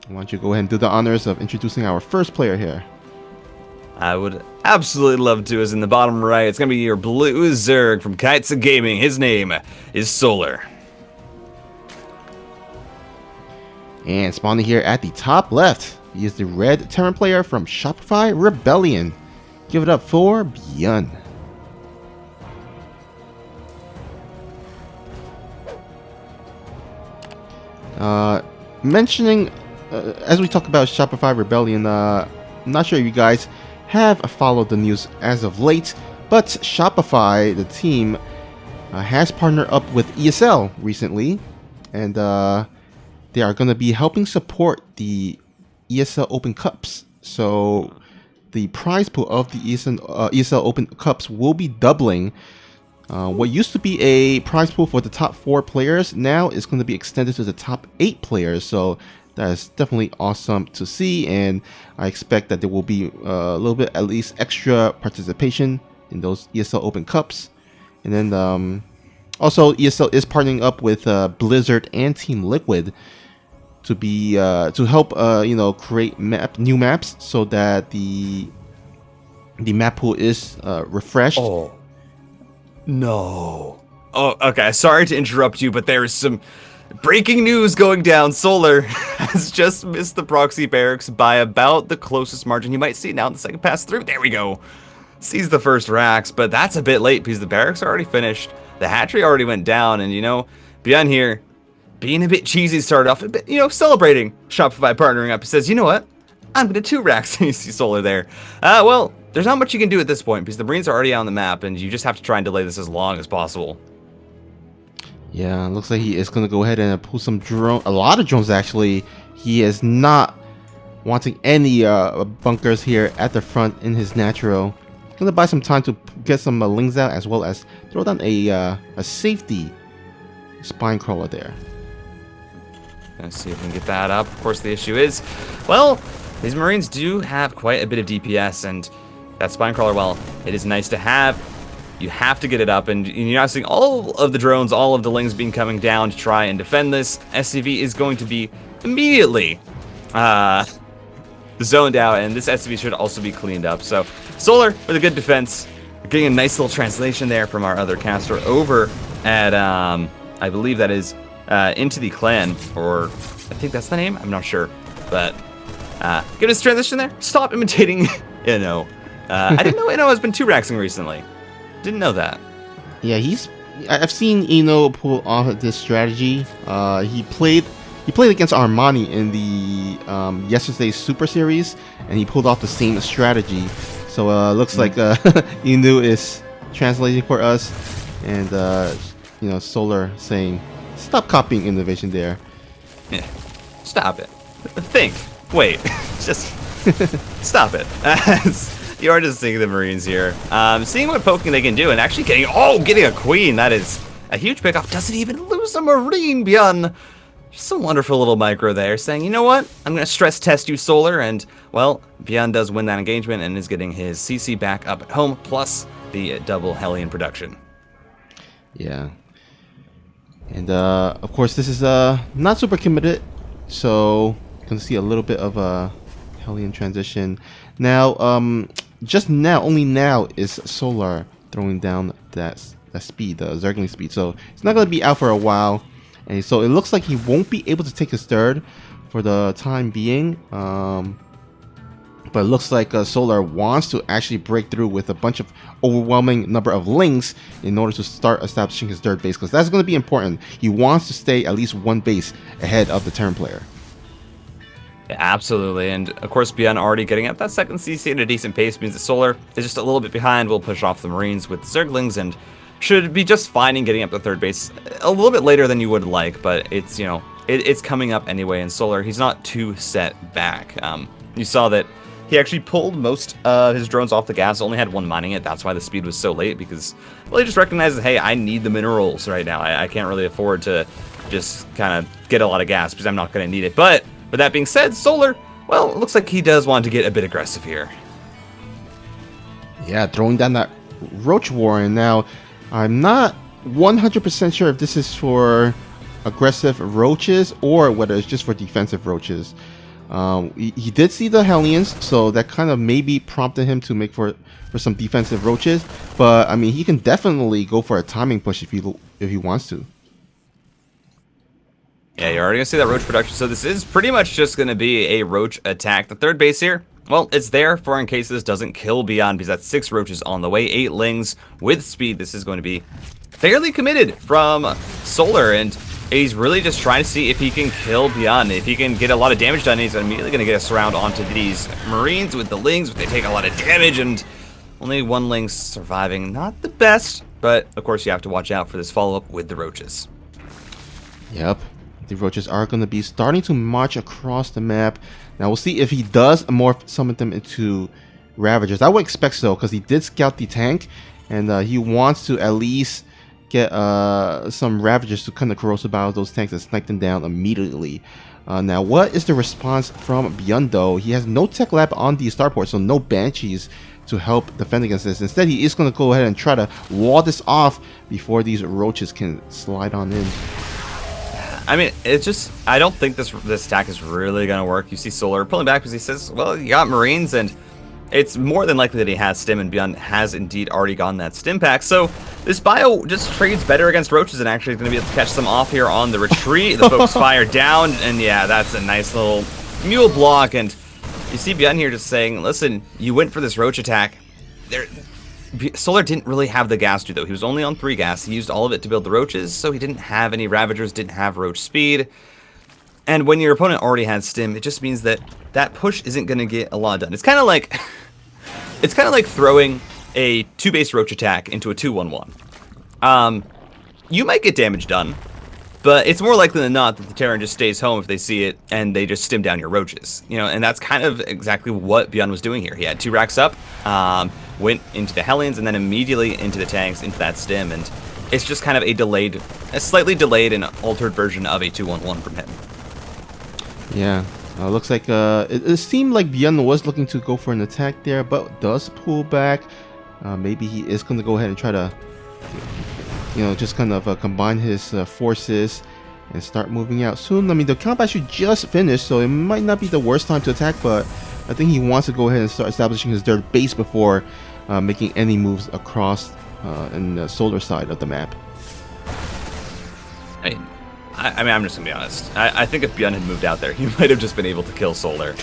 Why don't you go ahead and do the honors of introducing our first player here? I would absolutely love to. Is in the bottom right, it's going to be your blue Zerg from Kites of Gaming. His name is Solar. And spawning here at the top left, he is the red Terran player from Shopify Rebellion. Give it up for BYUN. Mentioning, as we talk about Shopify Rebellion, I'm not sure if you guys have followed the news as of late, but Shopify, the team, has partnered up with ESL recently, and they are going to be helping support the ESL Open Cups. So the prize pool of the ESL Open Cups will be doubling. What used to be a prize pool for the top 4 players now is going to be extended to the top 8 players. So that is definitely awesome to see, and I expect that there will be a little bit at least extra participation in those ESL Open Cups. And then also ESL is partnering up with Blizzard and Team Liquid to be to help create new maps so that the map pool is refreshed. Oh no! Oh, okay. Sorry to interrupt you, but there is some breaking news going down. Solar has just missed the Proxy barracks by about the closest margin. You might see it now in the second pass through. There we go. Sees the first racks, but that's a bit late because the barracks are already finished. The hatchery already went down, and BYUN here, being a bit cheesy, started off a bit, celebrating Shopify partnering up. He says, you know what? I'm going to 2 racks. And you see Solar there. Well, there's not much you can do at this point because the Marines are already on the map, and you just have to try and delay this as long as possible. Yeah, looks like he is going to go ahead and pull some a lot of drones actually. He is not wanting any bunkers here at the front in his natural. Going to buy some time to get some lings out, as well as throw down a safety spine crawler there. Let's see if we can get that up. Of course, the issue is, well, these Marines do have quite a bit of DPS, and that spine crawler, well, it is nice to have. You have to get it up, and you're not seeing all of the drones, all of the lings being coming down to try and defend this. SCV is going to be immediately zoned out, and this SCV should also be cleaned up. So Solar with a good defense. We're getting a nice little translation there from our other caster over at, I believe that is Into the Clan, or I think that's the name. I'm not sure, but give us a transition there. Stop imitating Inno. I didn't know Inno has been 2-raxing recently. Didn't know that. Yeah, I've seen Eno pull off this strategy. He played against Armani in the yesterday's Super Series, and he pulled off the same strategy. So looks like Eno is translating for us, and Solar saying, "Stop copying innovation there." Yeah, stop it. Think. Wait. Just stop it. You are just seeing the Marines here, seeing what poking they can do, and actually getting a queen. That is a huge pickoff. Doesn't even lose a Marine, BYUN. Just a wonderful little micro there, saying, you know what? I'm going to stress test you, Solar, and, well, BYUN does win that engagement and is getting his CC back up at home, plus the double Hellion production. Yeah. And, of course, this is not super committed, so you can see a little bit of a Hellion transition. Now, just now, only now is Solar throwing down that speed, the Zergling speed, so it's not going to be out for a while. And so it looks like he won't be able to take his third for the time being. But it looks like Solar wants to actually break through with a bunch of overwhelming number of links in order to start establishing his third base, because that's going to be important. He wants to stay at least 1 base ahead of the Terran player. Yeah, absolutely, and of course BYUN already getting up that second CC at a decent pace means that Solar is just a little bit behind. We'll push off the Marines with the Zerglings and should be just fine in getting up the third base a little bit later than you would like, but it's, it's coming up anyway, and Solar, he's not too set back. You saw that he actually pulled most of his drones off the gas, only had 1 mining it. That's why the speed was so late, because, well, he just recognizes, hey, I need the minerals right now. I can't really afford to just kind of get a lot of gas because I'm not going to need it. But with that being said, Solar, well, it looks like he does want to get a bit aggressive here. Yeah, throwing down that Roach Warren. Now, I'm not 100% sure if this is for aggressive roaches or whether it's just for defensive roaches. He did see the Hellions, so that kind of maybe prompted him to make for some defensive roaches. But I mean, he can definitely go for a timing push if he wants to. Yeah, you're already gonna see that roach production. So this is pretty much just gonna be a roach attack. The third base here, well, it's there for in case this doesn't kill BYUN, because that's 6 roaches on the way, 8 lings with speed. This is going to be fairly committed from Solar, and he's really just trying to see if he can kill BYUN. If he can get a lot of damage done, he's immediately going to get a surround onto these Marines with the lings, but they take a lot of damage, and only 1 ling surviving. Not the best, but of course you have to watch out for this follow-up with the roaches. Yep. The roaches are going to be starting to march across the map. Now we'll see if he does morph summon them into Ravagers. I would expect so, because he did scout the tank, and he wants to at least get some Ravagers to kind of corrosive battle those tanks and snipe them down immediately. Now, what is the response from BYUN though? He has no tech lab on the starport, so no Banshees to help defend against this. Instead, he is going to go ahead and try to wall this off before these roaches can slide on in. I mean, it's just, I don't think this attack is really going to work. You see Solar pulling back because he says, well, you got Marines, and it's more than likely that he has Stim, and BYUN has indeed already gotten that Stim pack. So this bio just trades better against roaches, and actually going to be able to catch them off here on the retreat. The folks fire down, and yeah, that's a nice little mule block. And you see BYUN here just saying, listen, you went for this roach attack. Solar didn't really have the gas to, though. He was only on 3 gas. He used all of it to build the roaches, so he didn't have any Ravagers, didn't have roach speed. And when your opponent already had Stim, it just means that that push isn't going to get a lot done. It's kind of like throwing a 2-base roach attack into a 2-1-1. You might get damage done, but it's more likely than not that the Terran just stays home if they see it and they just stim down your roaches. You know, and that's kind of exactly what BYUN was doing here. He had 2 racks up, went into the Hellions, and then immediately into the tanks, into that stim, and it's just kind of a slightly delayed and altered version of a 2-1-1 from him. Yeah, looks like it seemed like BYUN was looking to go for an attack there, but does pull back. Maybe he is going to go ahead and try to, just kind of combine his forces and start moving out soon. I mean, the combat should just finish, so it might not be the worst time to attack, but I think he wants to go ahead and start establishing his third base before making any moves across in the solar side of the map. I mean, I'm just gonna be honest. I think if BYUN had moved out there, he might have just been able to kill Solar.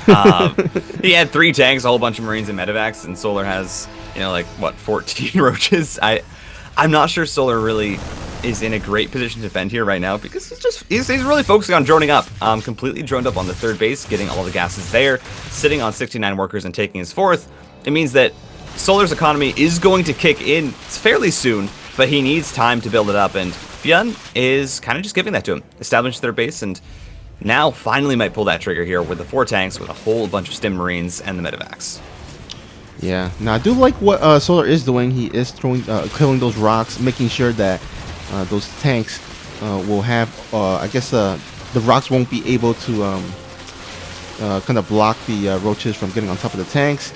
He had 3 tanks, a whole bunch of Marines and medevacs, and Solar has, 14 roaches. I'm not sure Solar really is in a great position to defend here right now, because he's really focusing on droning up. Completely droned up on the third base, getting all the gases there, sitting on 69 workers and taking his 4th. It means that Solar's economy is going to kick in fairly soon, but he needs time to build it up, and BYUN is kind of just giving that to him. Established their base, and now finally might pull that trigger here with the 4 tanks, with a whole bunch of Stim Marines and the medevacs. Yeah, now I do like what Solar is doing. He is killing those rocks, making sure that those tanks will have, I guess the rocks won't be able to kind of block the roaches from getting on top of the tanks,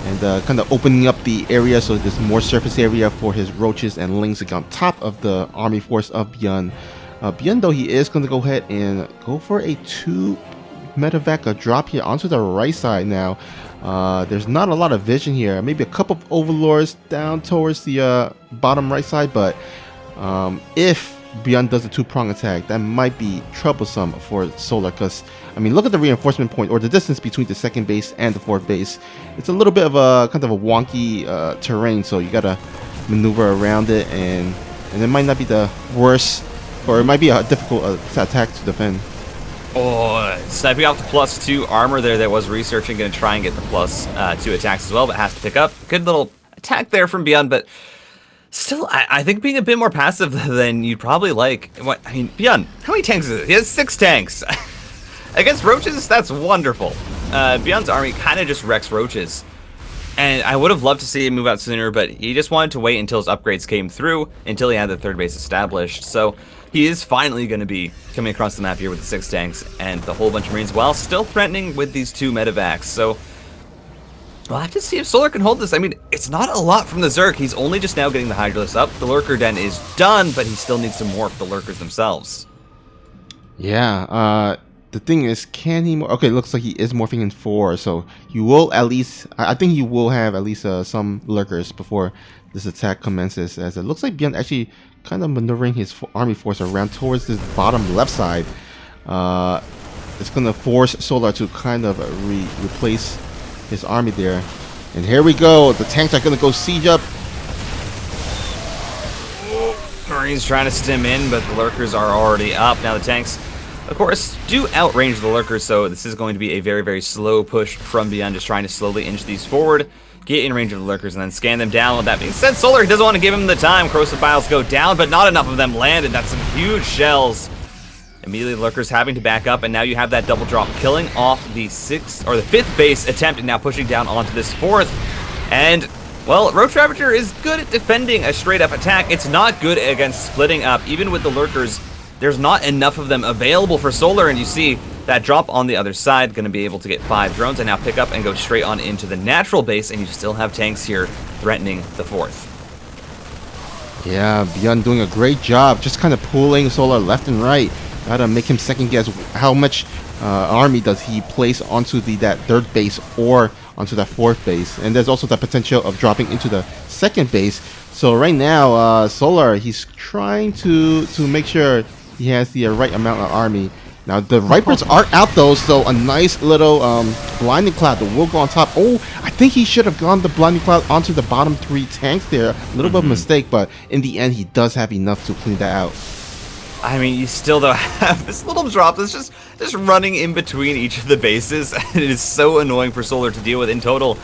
and kind of opening up the area so there's more surface area for his roaches and lings to get on top of the army force of BYUN. BYUN, though, he is going to go ahead and go for a 2 medevac drop here onto the right side now. There's not a lot of vision here. Maybe a couple of overlords down towards the bottom right side, but if BYUN does a 2-prong attack, that might be troublesome for Solar, because I mean, look at the reinforcement point, or the distance between the 2nd base and the 4th base. It's a little bit of a kind of a wonky terrain, so you gotta maneuver around it, and it might not be the worst, or it might be a difficult attack to defend. Oh, sniping off the +2 armor there that was researching, going to try and get the +2 attacks as well, but has to pick up. Good little attack there from BYUN, but still, I think being a bit more passive than you'd probably like. I mean, BYUN, how many tanks is it? He has 6 tanks. Against roaches, that's wonderful. BYUN's army kind of just wrecks roaches. And I would have loved to see him move out sooner, but he just wanted to wait until his upgrades came through, until he had the 3rd base established. So he is finally going to be coming across the map here with the 6 tanks and the whole bunch of Marines, while still threatening with these 2 medevacs. So we'll have to see if Solar can hold this. I mean, it's not a lot from the Zerg. He's only just now getting the Hydralisk up. The Lurker Den is done, but he still needs to morph the Lurkers themselves. Yeah, the thing is, can he... Okay, looks like he is morphing in 4, so you will at least... I think you will have at least some lurkers before this attack commences, as it looks like BYUN actually kind of maneuvering his army force around towards this bottom left side. It's going to force Solar to kind of replace his army there. And here we go. The tanks are going to go siege up. Marines trying to stem in, but the lurkers are already up. Now the tanks, of course, do outrange the lurkers, so this is going to be a very, very slow push from BYUN, just trying to slowly inch these forward, get in range of the lurkers, and then scan them down. With that being said, Solar doesn't want to give him the time. Corrosive Biles go down, but not enough of them landed. That's some huge shells. Immediately, the lurkers having to back up, and now you have that double drop, killing off the 5th base attempt, and now pushing down onto this 4th. And, well, Roach Ravager is good at defending a straight-up attack. It's not good against splitting up. Even with the lurkers, there's not enough of them available for Solar, and you see that drop on the other side, going to be able to get 5 drones, and now pick up and go straight on into the natural base, and you still have tanks here threatening the 4th. Yeah, BYUN doing a great job, just kind of pulling Solar left and right. Gotta make him second guess how much army does he place onto that 3rd base or onto that 4th base. And there's also the potential of dropping into the 2nd base. So right now, Solar, he's trying to make sure he has the right amount of army. Now the Vipers are out though, so a nice little blinding cloud that will go on top. Oh, I think he should have gone the blinding cloud onto the bottom 3 tanks there. A little bit of a mistake, but in the end, he does have enough to clean that out. I mean, you still don't have this little drop that's just running in between each of the bases. And it is so annoying for Solar to deal with. In total,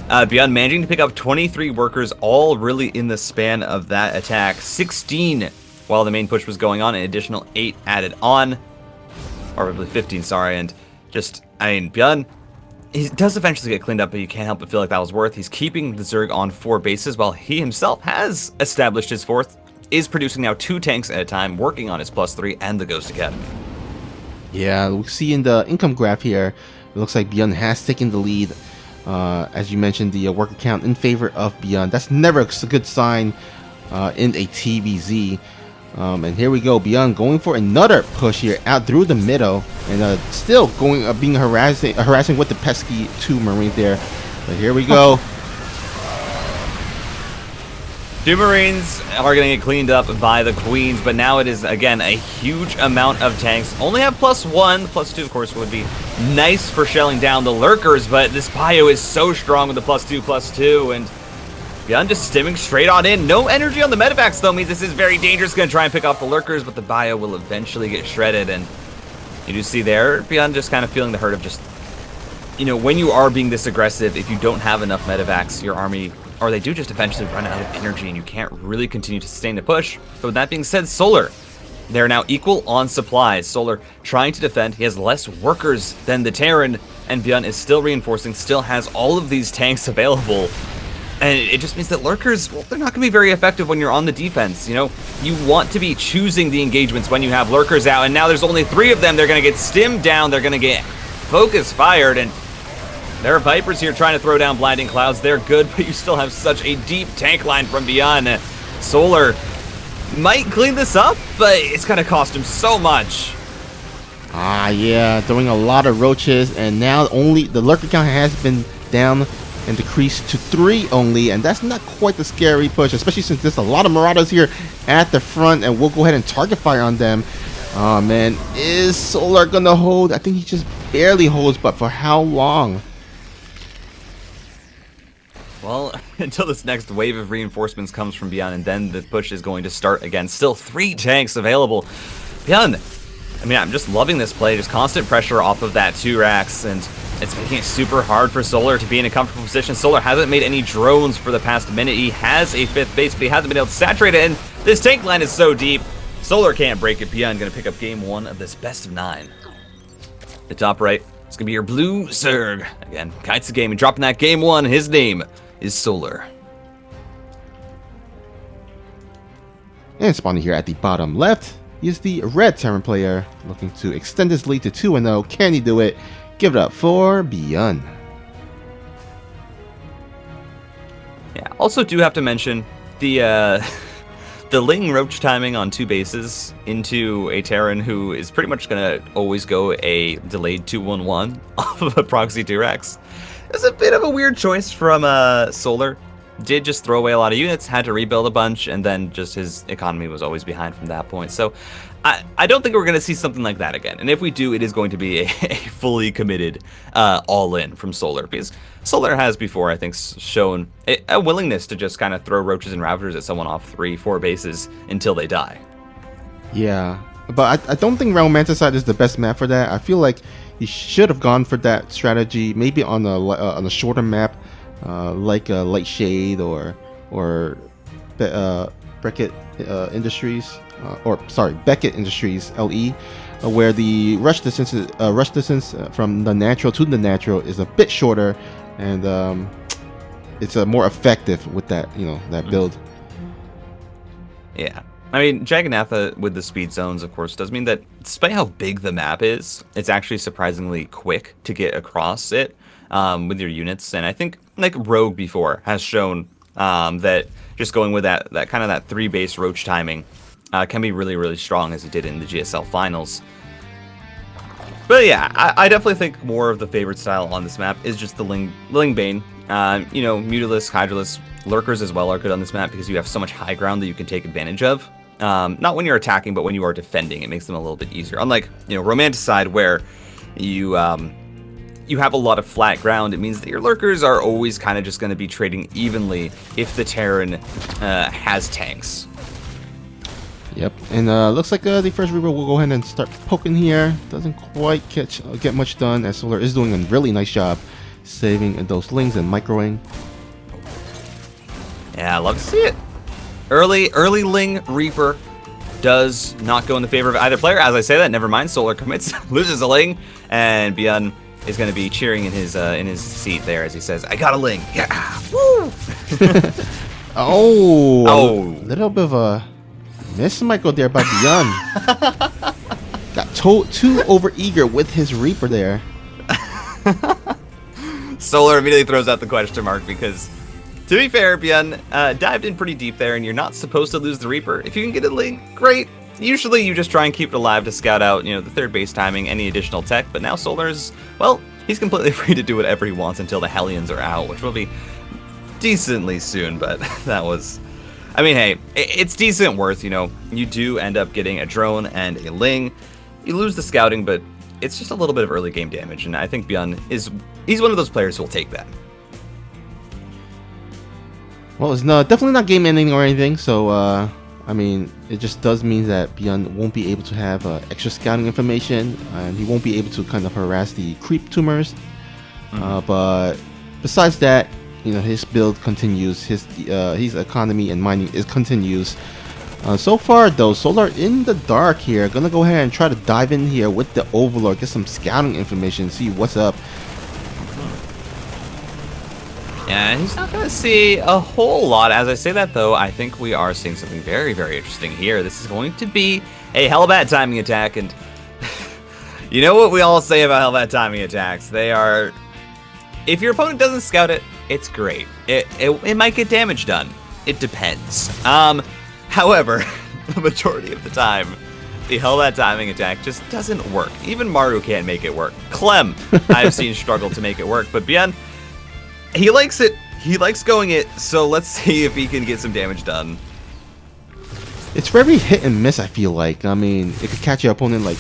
BYUN managing to pick up 23 workers, all really in the span of that attack. 16 while the main push was going on, an additional 8 added on. Or probably 15, sorry. And just, I mean, BYUN, he does eventually get cleaned up, but you can't help but feel like that was worth. He's keeping the Zerg on 4 bases, while he himself has established his 4th. Is producing now 2 tanks at a time, working on his +3 and the Ghost Academy. Yeah, we see in the income graph here, it looks like BYUN has taken the lead. As you mentioned, the worker count in favor of BYUN. That's never a good sign in a TVZ. And here we go, BYUN going for another push here out through the middle, and still going being harassing with the pesky 2 Marines there. But here we go. 2 Marines are going to get cleaned up by the Queens, but now it is, again, a huge amount of tanks. Only have +1. The +2, of course, would be nice for shelling down the Lurkers, but this bio is so strong with the +2, and BYUN just stimming straight on in. No energy on the medevacs, though, means this is very dangerous. Going to try and pick off the Lurkers, but the bio will eventually get shredded, and you do see there, BYUN just kind of feeling the hurt of just, you know, when you are being this aggressive, if you don't have enough medevacs, your army... or they do just eventually run out of energy and you can't really continue to sustain the push. But with that being said, Solar, they're now equal on supplies. Solar trying to defend. He has less workers than the Terran, and BYUN is still reinforcing, still has all of these tanks available. And it just means that Lurkers, well, they're not going to be very effective when you're on the defense. You know, you want to be choosing the engagements when you have Lurkers out, and now there's only 3 of them. They're going to get stimmed down. They're going to get focus fired, and there are Vipers here trying to throw down blinding clouds. They're good, but you still have such a deep tank line from BYUN. Solar might clean this up, but it's going to cost him so much. Yeah, throwing a lot of roaches, and now only the lurker count has been down and decreased to 3 only, and that's not quite the scary push, especially since there's a lot of Marauders here at the front, and we'll go ahead and target fire on them. Oh man, is Solar gonna hold? I think he just barely holds, but for how long? Well, until this next wave of reinforcements comes from BYUN, and then the push is going to start again. Still 3 tanks available. BYUN, I mean, I'm just loving this play. Just constant pressure off of that 2 racks, and it's making it super hard for Solar to be in a comfortable position. Solar hasn't made any drones for the past minute. He has a 5th base, but he hasn't been able to saturate it, and this tank line is so deep. Solar can't break it. BYUN going to pick up game 1 of this best of 9. The top right, it's going to be your blue Zerg. Again, kites the game and dropping that game 1. His name is Solar. And spawning here at the bottom left is the red Terran player, looking to extend his lead to 2-0. Can he do it? Give it up for BYUN. Yeah, also do have to mention the the Ling roach timing on 2 bases into a Terran who is pretty much going to always go a delayed 2-1-1 off of a Proxy T-Rex is a bit of a weird choice from Solar. Did just throw away a lot of units, had to rebuild a bunch, and then just his economy was always behind from that point. So I don't think we're going to see something like that again. And if we do, it is going to be a fully committed all-in from Solar. Because Solar has before, I think, shown a willingness to just kind of throw roaches and ravagers at someone off 3-4 bases until they die. Yeah, but I don't think Romanticide is the best map for that. I feel like he should have gone for that strategy, maybe on a shorter map, like Light Shade or Beckett Industries, Beckett Industries LE, where the rush distance from the natural to the natural is a bit shorter, and it's more effective with that that build. Yeah. I mean, Jagannatha with the speed zones, of course, does mean that despite how big the map is, it's actually surprisingly quick to get across it with your units. And I think, like Rogue before, has shown that just going with that kind of that 3-base roach timing can be really, really strong, as it did in the GSL finals. But yeah, I definitely think more of the favorite style on this map is just the Ling Bane. Mutalisk, Hydralisk, Lurkers as well are good on this map because you have so much high ground that you can take advantage of. Not when you're attacking, but when you are defending, it makes them a little bit easier. Unlike, Romanticide, where you have a lot of flat ground, it means that your Lurkers are always kind of just going to be trading evenly if the Terran has tanks. Yep, and looks like the first Reaper will go ahead and start poking here. Doesn't quite get much done, as Solar is doing a really nice job saving those Lings and microing. Yeah, I love to see it. Early Ling Reaper does not go in the favor of either player. As I say that, never mind. Solar commits, loses a Ling, and BYUN is going to be cheering in his seat there as he says, "I got a Ling, yeah, woo!" Oh, little bit of a miss micro there by BYUN. Got too over eager with his Reaper there. Solar immediately throws out the question mark because, to be fair, BYUN dived in pretty deep there, and you're not supposed to lose the Reaper. If you can get a Ling, great. Usually you just try and keep it alive to scout out, the 3rd base timing, any additional tech, but now Solar's, well, he's completely free to do whatever he wants until the Hellions are out, which will be decently soon, but that was... I mean, hey, it's decent worth, You do end up getting a drone and a Ling. You lose the scouting, but it's just a little bit of early game damage, and I think BYUN he's one of those players who will take that. Well, it's definitely not game ending or anything, so I mean, it just does mean that BYUN won't be able to have extra scouting information, and he won't be able to kind of harass the creep tumors. But besides that, his build continues, his economy and mining continues. So far though, Solar in the dark here. Gonna go ahead and try to dive in here with the Overlord, get some scouting information, see what's up. Yeah, he's not going to see a whole lot. As I say that, though, I think we are seeing something very, very interesting here. This is going to be a Hellbat timing attack, and you know what we all say about Hellbat timing attacks? They are... If your opponent doesn't scout it, it's great. It might get damage done. It depends. However, the majority of the time, the Hellbat timing attack just doesn't work. Even Maru can't make it work. Clem, I've seen struggle to make it work, but BYUN... He likes it. He likes going it, so let's see if he can get some damage done. It's very hit and miss, I feel like. I mean, it could catch your opponent like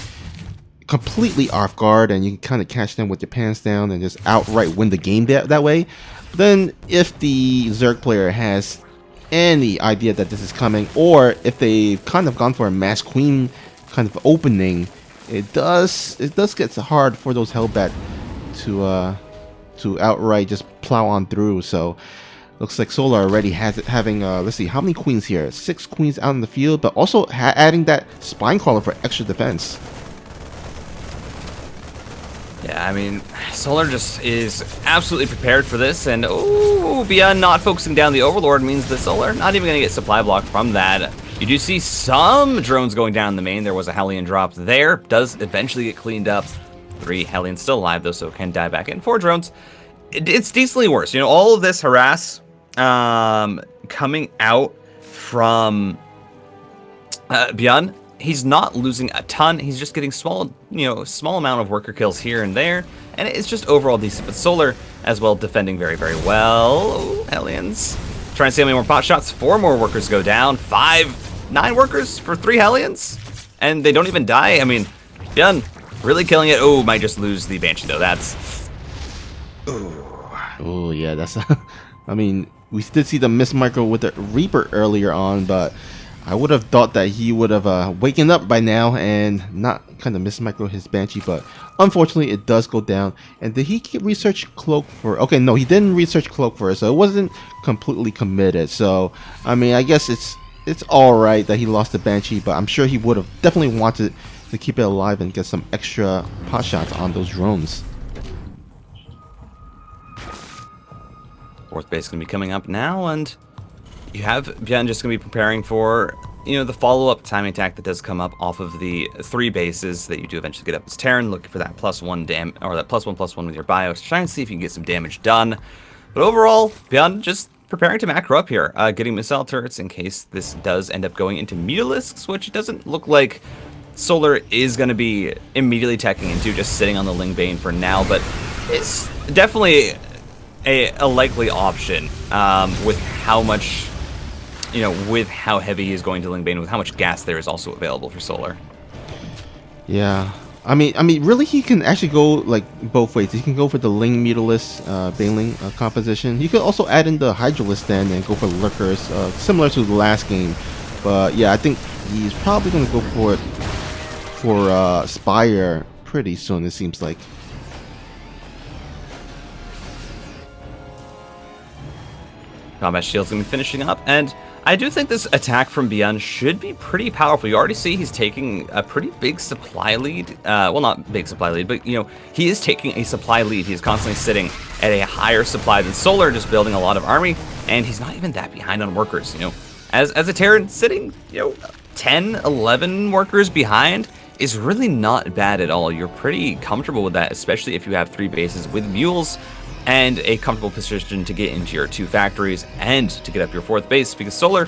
completely off guard, and you can kind of catch them with your pants down and just outright win the game that way. But then if the Zerg player has any idea that this is coming, or if they've kind of gone for a Mass Queen kind of opening, it does get hard for those Hellbat to outright just plow on through. So looks like Solar already has it having let's see how many queens here, 6 queens out in the field, but also adding that spine crawler for extra defense. Yeah, I mean, Solar just is absolutely prepared for this, and BYUN not focusing down the Overlord means that Solar not even going to get supply block from that. You do see some drones going down in the main. There was a Hellion drop there, does eventually get cleaned up. 3 Hellions still alive though, so can die back in. 4 drones. It's decently worse. All of this harass coming out from BYUN, he's not losing a ton. He's just getting small amount of worker kills here and there, and it's just overall decent. But Solar as well defending very, very well. Oh, Hellions. Trying to see how many more pot shots. 4 more workers go down. 9 workers for 3 Hellions, and they don't even die. I mean, BYUN really killing it. Oh, might just lose the Banshee though. That's. Oh yeah, that's. I mean, we did see the miss micro with the Reaper earlier on, but I would have thought that he would have waken up by now and not kind of miss micro his Banshee, but unfortunately it does go down. And did he research Cloak for? Okay, no, he didn't research Cloak for it, so it wasn't completely committed. So I mean, I guess it's all right that he lost the Banshee, but I'm sure he would have definitely wanted to keep it alive and get some extra pot shots on those drones. 4th base going to be coming up now, and you have BYUN just going to be preparing for, the follow-up timing attack that does come up off of the 3 bases that you do eventually get up as Terran, looking for that +1 or that +1/+1 with your bios, trying to see if you can get some damage done. But overall, BYUN just preparing to macro up here, getting missile turrets in case this does end up going into Mutalisks, which it doesn't look like Solar is going to be immediately teching into, just sitting on the Lingbane for now, but it's definitely a likely option with how much, with how heavy he is going to Lingbane, with how much gas there is also available for Solar. Yeah, I mean, really, he can actually go like both ways. He can go for the Ling Mutalisk Baneling composition. He could also add in the Hydralisk then and go for Lurkers, similar to the last game. But yeah, I think he's probably going to go for it for Spire pretty soon, it seems like. Combat Shield's going to be finishing up, and I do think this attack from BYUN should be pretty powerful. You already see he's taking a pretty big supply lead. Well, not big supply lead, but, he is taking a supply lead. He's constantly sitting at a higher supply than Solar, just building a lot of army, and he's not even that behind on workers, As a Terran, sitting, 10, 11 workers behind is really not bad at all. You're pretty comfortable with that, especially if you have 3 bases with mules and a comfortable position to get into your 2 factories and to get up your 4th base, because Solar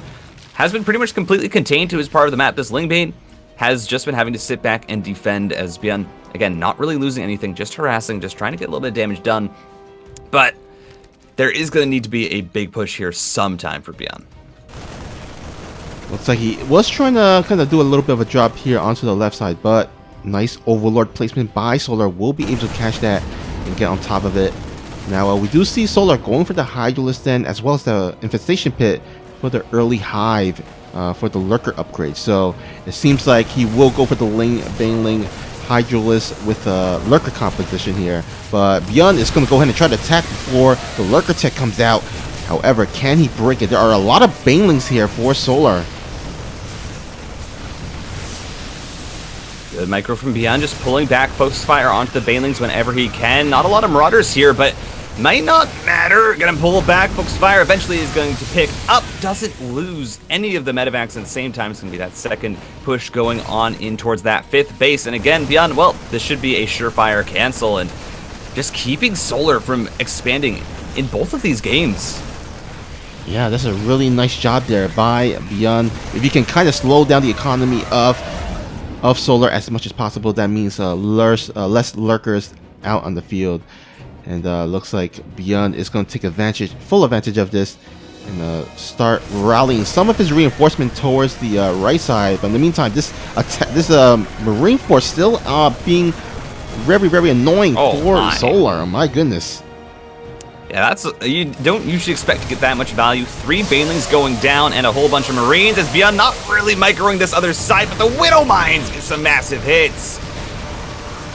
has been pretty much completely contained to his part of the map. This Lingbane has just been having to sit back and defend as BYUN, again, not really losing anything, just harassing, just trying to get a little bit of damage done. But there is going to need to be a big push here sometime for BYUN. Looks like he was trying to kind of do a little bit of a drop here onto the left side, but nice Overlord placement by Solar. Will be able to catch that and get on top of it. Now, we do see Solar going for the Hydralisk then, as well as the Infestation Pit for the early Hive for the Lurker upgrade. So it seems like he will go for the Baneling Hydralisk with a Lurker composition here. But BYUN is going to go ahead and try to attack before the Lurker tech comes out. However, can he break it? There are a lot of Banelings here for Solar. Good micro from BYUN, just pulling back Focus Fire onto the Banelings whenever he can. Not a lot of Marauders here, but might not matter. Gonna pull back. Focus Fire eventually is going to pick up. Doesn't lose any of the medevacs at the same time. It's gonna be that second push going on in towards that 5th base. And again, BYUN, well, this should be a surefire cancel and just keeping Solar from expanding in both of these games. Yeah, that's a really nice job there by BYUN. If you can kind of slow down the economy of Solar as much as possible, that means less Lurkers out on the field. And looks like BYUN is going to take full advantage of this and start rallying some of his reinforcement towards the right side. But in the meantime, this Marine Force still being very, very annoying for Solar. Oh my goodness. Yeah, you don't usually expect to get that much value. 3 Banelings going down and a whole bunch of Marines as BYUN not really microing this other side, but the Widow Mines get some massive hits.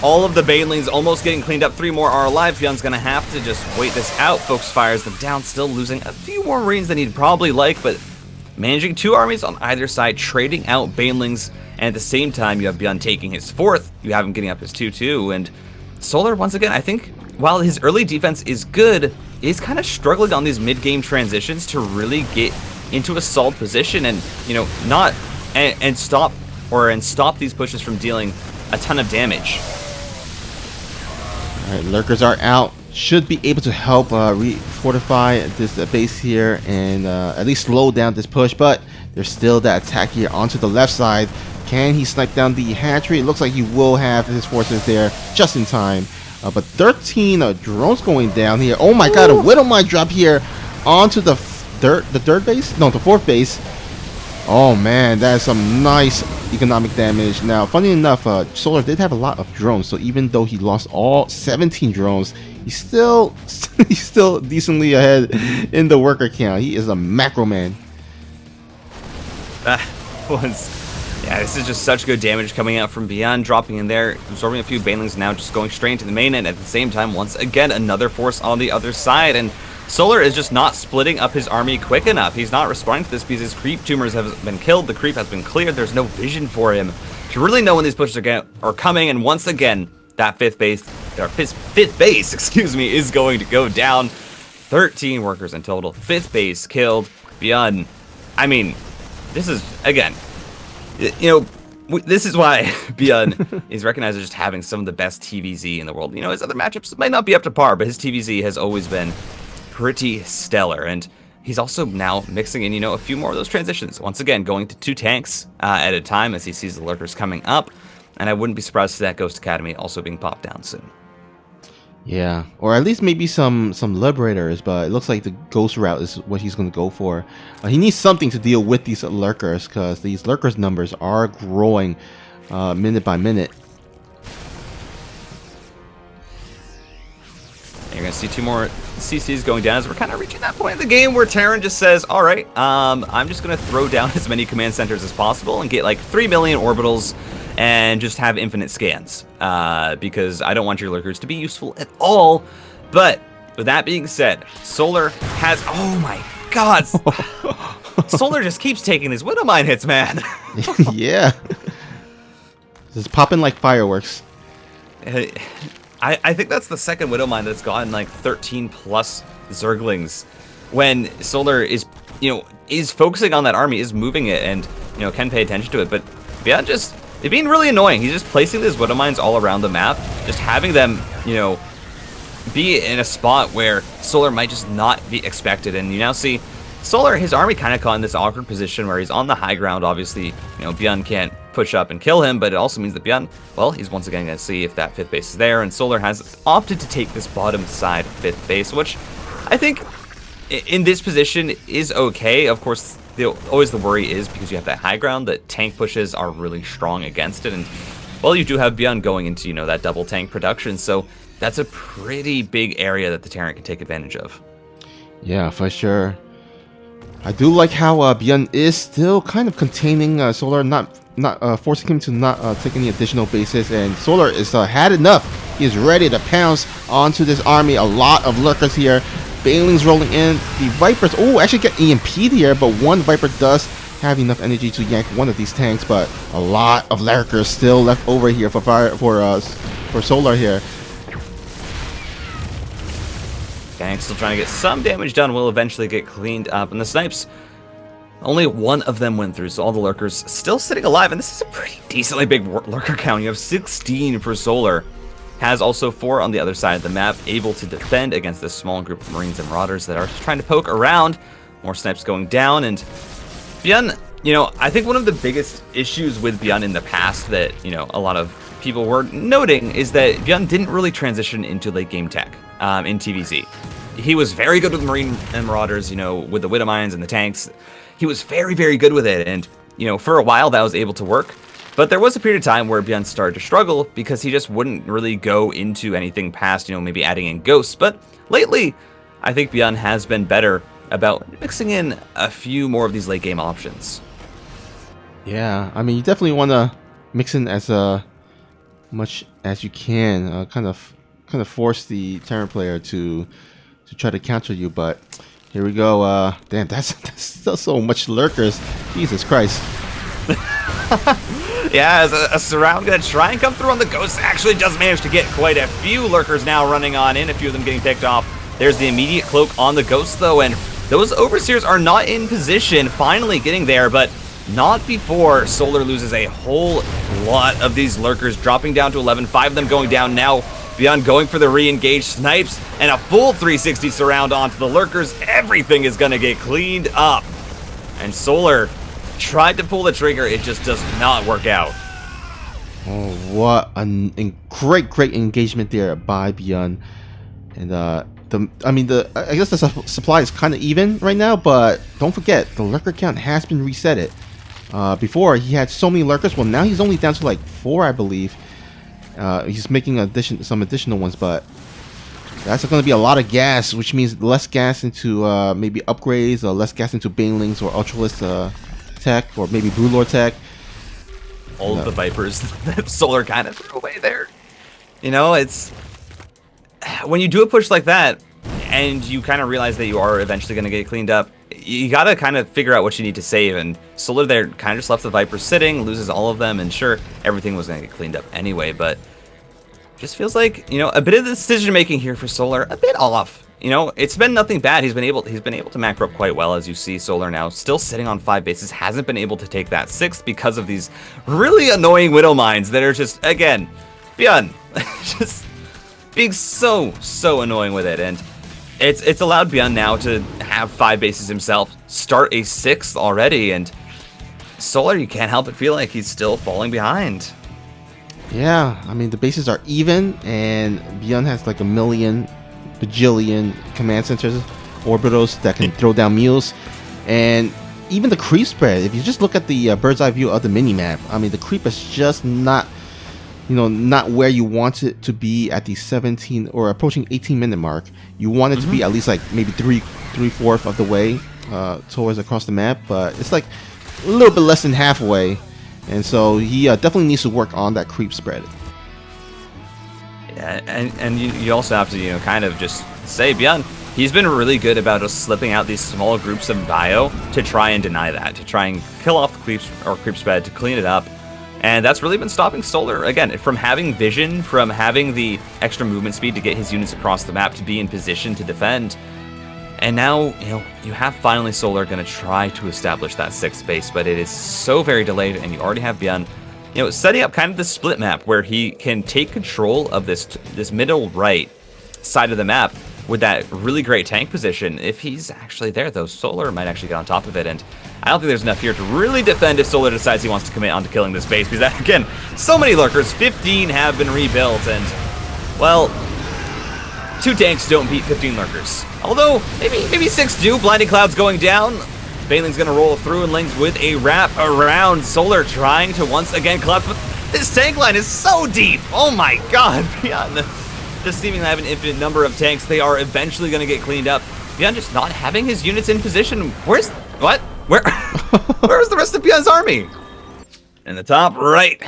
All of the Banelings almost getting cleaned up. 3 more are alive. BYUN's gonna have to just wait this out. Focus fires them down, still losing a few more Marines than he'd probably like, but managing 2 armies on either side, trading out Banelings, and at the same time you have BYUN taking his 4th. You have him getting up his 2-2, and Solar, once again, I think, while his early defense is good, is kind of struggling on these mid-game transitions to really get into a solid position and, not and stop these pushes from dealing a ton of damage. All right, Lurkers are out. Should be able to help refortify this base here and at least slow down this push, but There's still that attack here onto the left side. Can he snipe down the hatchery? It looks like he will have his forces there just in time. But 13 drones going down here. Oh my god, a Widow Mine drop here onto the third base? No, the fourth base. Oh man, that is some nice economic damage. Now, funny enough, Solar did have a lot of drones, so even though he lost all 17 drones, he's still decently ahead in the worker count. He is a macro man. That was, yeah, this is just such good damage coming out from BYUN, dropping in there, absorbing a few banelings, now just going straight into the main, and at the same time, once again, another force on the other side, and Solar is just not splitting up his army quick enough. He's not responding to this because his creep tumors have been killed, the creep has been cleared, there's no vision for him to really know when these pushes are coming, and once again, that fifth base, excuse me, is going to go down. 13 workers in total, fifth base killed. BYUN, I mean, this is, again, you know, this is why BYUN is recognized as just having some of the best TVZ in the world. You know, his other matchups might not be up to par, but his TVZ has always been pretty stellar. And he's also now mixing in, you know, a few more of those transitions. Once again, going to 2 tanks at a time as he sees the Lurkers coming up. And I wouldn't be surprised to see that Ghost Academy also being popped down soon. Yeah, or at least maybe some liberators, but it looks like the ghost route is what he's going to go for. He needs something to deal with these lurkers because these lurkers numbers are growing minute by minute. You're going to see 2 more CCs going down as we're kind of reaching that point in the game where Terran just says, all right, I'm just going to throw down as many command centers as possible and get like 3 million orbitals and just have infinite scans, because I don't want your lurkers to be useful at all. But with that being said, Solar has, oh my god, Solar just keeps taking these Widow Mine hits, man. Yeah, just popping like fireworks. I think that's the second Widow Mine that's gotten like 13 plus Zerglings when Solar is, you know, is focusing on that army, is moving it, and, you know, can pay attention to it. But yeah, just it's being really annoying. He's just placing these Widow Mines all around the map, just having them, you know, be in a spot where Solar might just not be expected. And you now see Solar, his army kind of caught in this awkward position where he's on the high ground. Obviously, you know, BYUN can't push up and kill him, but it also means that BYUN, well, he's once again going to see if that 5th base is there, and Solar has opted to take this bottom side 5th base, which I think in this position is okay. Of course, always the worry is because you have that high ground that tank pushes are really strong against it, and well, you do have BYUN going into, you know, that double tank production, so that's a pretty big area that the Terran can take advantage of. Yeah, for sure. I do like how BYUN is still kind of containing Solar, not forcing him to not take any additional bases, and Solar is had enough. He is ready to pounce onto this army. A lot of lurkers here. Banelings rolling in. The Vipers, oh, actually get EMP'd here, but one Viper does have enough energy to yank one of these tanks, but a lot of lurkers still left over here for Solar here. Gang still trying to get some damage done, will eventually get cleaned up, and the snipes, only one of them went through, so all the lurkers still sitting alive, and this is a pretty decently big lurker count. You have 16 for Solar. Has also 4 on the other side of the map, able to defend against this small group of Marines and Marauders that are just trying to poke around. More snipes going down, and BYUN, you know, I think one of the biggest issues with BYUN in the past that, you know, a lot of people were noting is that BYUN didn't really transition into late game tech in TVZ. He was very good with Marine and Marauders, you know, with the Widow Mines and the tanks. He was very, very good with it, and, you know, for a while that was able to work. But there was a period of time where BYUN started to struggle because he just wouldn't really go into anything past, you know, maybe adding in ghosts. But lately, I think BYUN has been better about mixing in a few more of these late game options. Yeah, I mean, you definitely want to mix in as much as you can, kind of force the Terran player to try to counter you. But here we go. Damn, that's still so much lurkers. Jesus Christ. Yeah, as a surround gonna try and come through on the ghosts, actually does manage to get quite a few lurkers now running on in, a few of them getting picked off. There's the immediate cloak on the ghosts though, and those overseers are not in position, finally getting there, but not before Solar loses a whole lot of these lurkers, dropping down to 11, 5 of them going down now. BYUN going for the re-engage snipes, and a full 360 surround onto the lurkers. Everything is gonna get cleaned up. And Solar, tried to pull the trigger, it just does not work out. Oh, what a great engagement there by BYUN. And I guess the supply is kind of even right now, but don't forget the lurker count has been reset. Before he had so many lurkers, well now he's only down to like 4, I believe. He's making some additional ones, but that's going to be a lot of gas, which means less gas into maybe upgrades, or less gas into banelings or ultralisk tech, or maybe Brewlord tech. All of the Vipers that Solar kind of threw away there. You know, it's when you do a push like that, and you kind of realize that you are eventually going to get cleaned up, you got to kind of figure out what you need to save. And Solar there kind of just left the Vipers sitting, loses all of them, and sure, everything was going to get cleaned up anyway, but just feels like, you know, a bit of the decision making here for Solar a bit off. You know, it's been nothing bad. He's been able to macro up quite well, as you see. Solar now still sitting on 5 bases, hasn't been able to take that 6th because of these really annoying Widow Mines that are just, again, BYUN just being so annoying with it. And it's allowed BYUN now to have 5 bases himself, start a 6th already, and Solar, you can't help but feel like he's still falling behind. Yeah, I mean the bases are even, and BYUN has like a million bajillion command centers, orbitals that can throw down mules, and even the creep spread. If you just look at the bird's eye view of the mini map, I mean the creep is just not, not where you want it to be at the 17 or approaching 18-minute mark. You want it to be at least like maybe three-fourths of the way towards across the map, but it's like a little bit less than halfway, and so he definitely needs to work on that creep spread. Yeah, and you also have to, kind of just say, BYUN, he's been really good about just slipping out these small groups of bio to try and deny that, to try and kill off the creep spread, to clean it up. And that's really been stopping Solar, again, from having vision, from having the extra movement speed to get his units across the map to be in position to defend. And now, you have finally Solar going to try to establish that 6th base, but it is so very delayed, and you already have BYUN setting up kind of the split map where he can take control of this middle right side of the map with that really great tank position. If he's actually there, though, Solar might actually get on top of it, and I don't think there's enough here to really defend if Solar decides he wants to commit onto killing this base, because, again, so many Lurkers, 15 have been rebuilt, and, well, 2 tanks don't beat 15 Lurkers. Although, maybe 6 do. Blinding Cloud's going down. Baneling's going to roll through, and Lings with a wrap around. Solar trying to once again collapse, but this tank line is so deep. Oh my god, BYUN just seemingly have an infinite number of tanks. They are eventually going to get cleaned up. BYUN just not having his units in position. Where was the rest of BYUN's army? In the top right,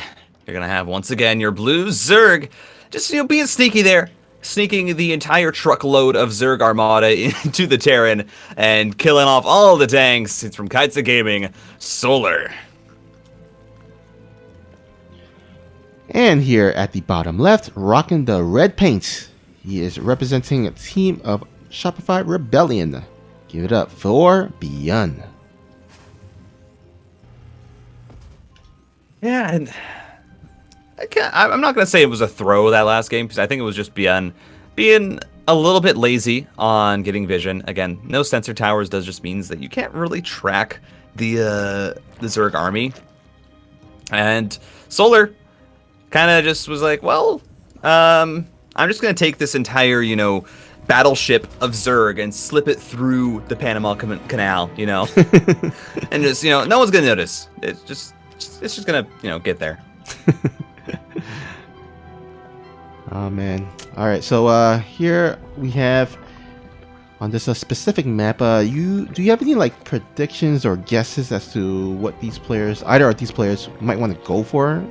you're going to have once again your blue Zerg. Just, being sneaky there. Sneaking the entire truckload of Zerg Armada into the Terran and killing off all the tanks. It's from Kites of Gaming, Solar. And here at the bottom left, rocking the red paint, he is representing a team of Shopify Rebellion. Give it up for BYUN. Yeah, and I'm not going to say it was a throw that last game, because I think it was just BYUN being a little bit lazy on getting vision. Again, no sensor towers just means that you can't really track the Zerg army. And Solar kind of just was like, well, I'm just going to take this entire, battleship of Zerg and slip it through the Panama Canal, and just, no one's going to notice. It's just going to, get there. Oh man. Alright, so here we have on this specific map, do you have any like predictions or guesses as to what either of these players might want to go for?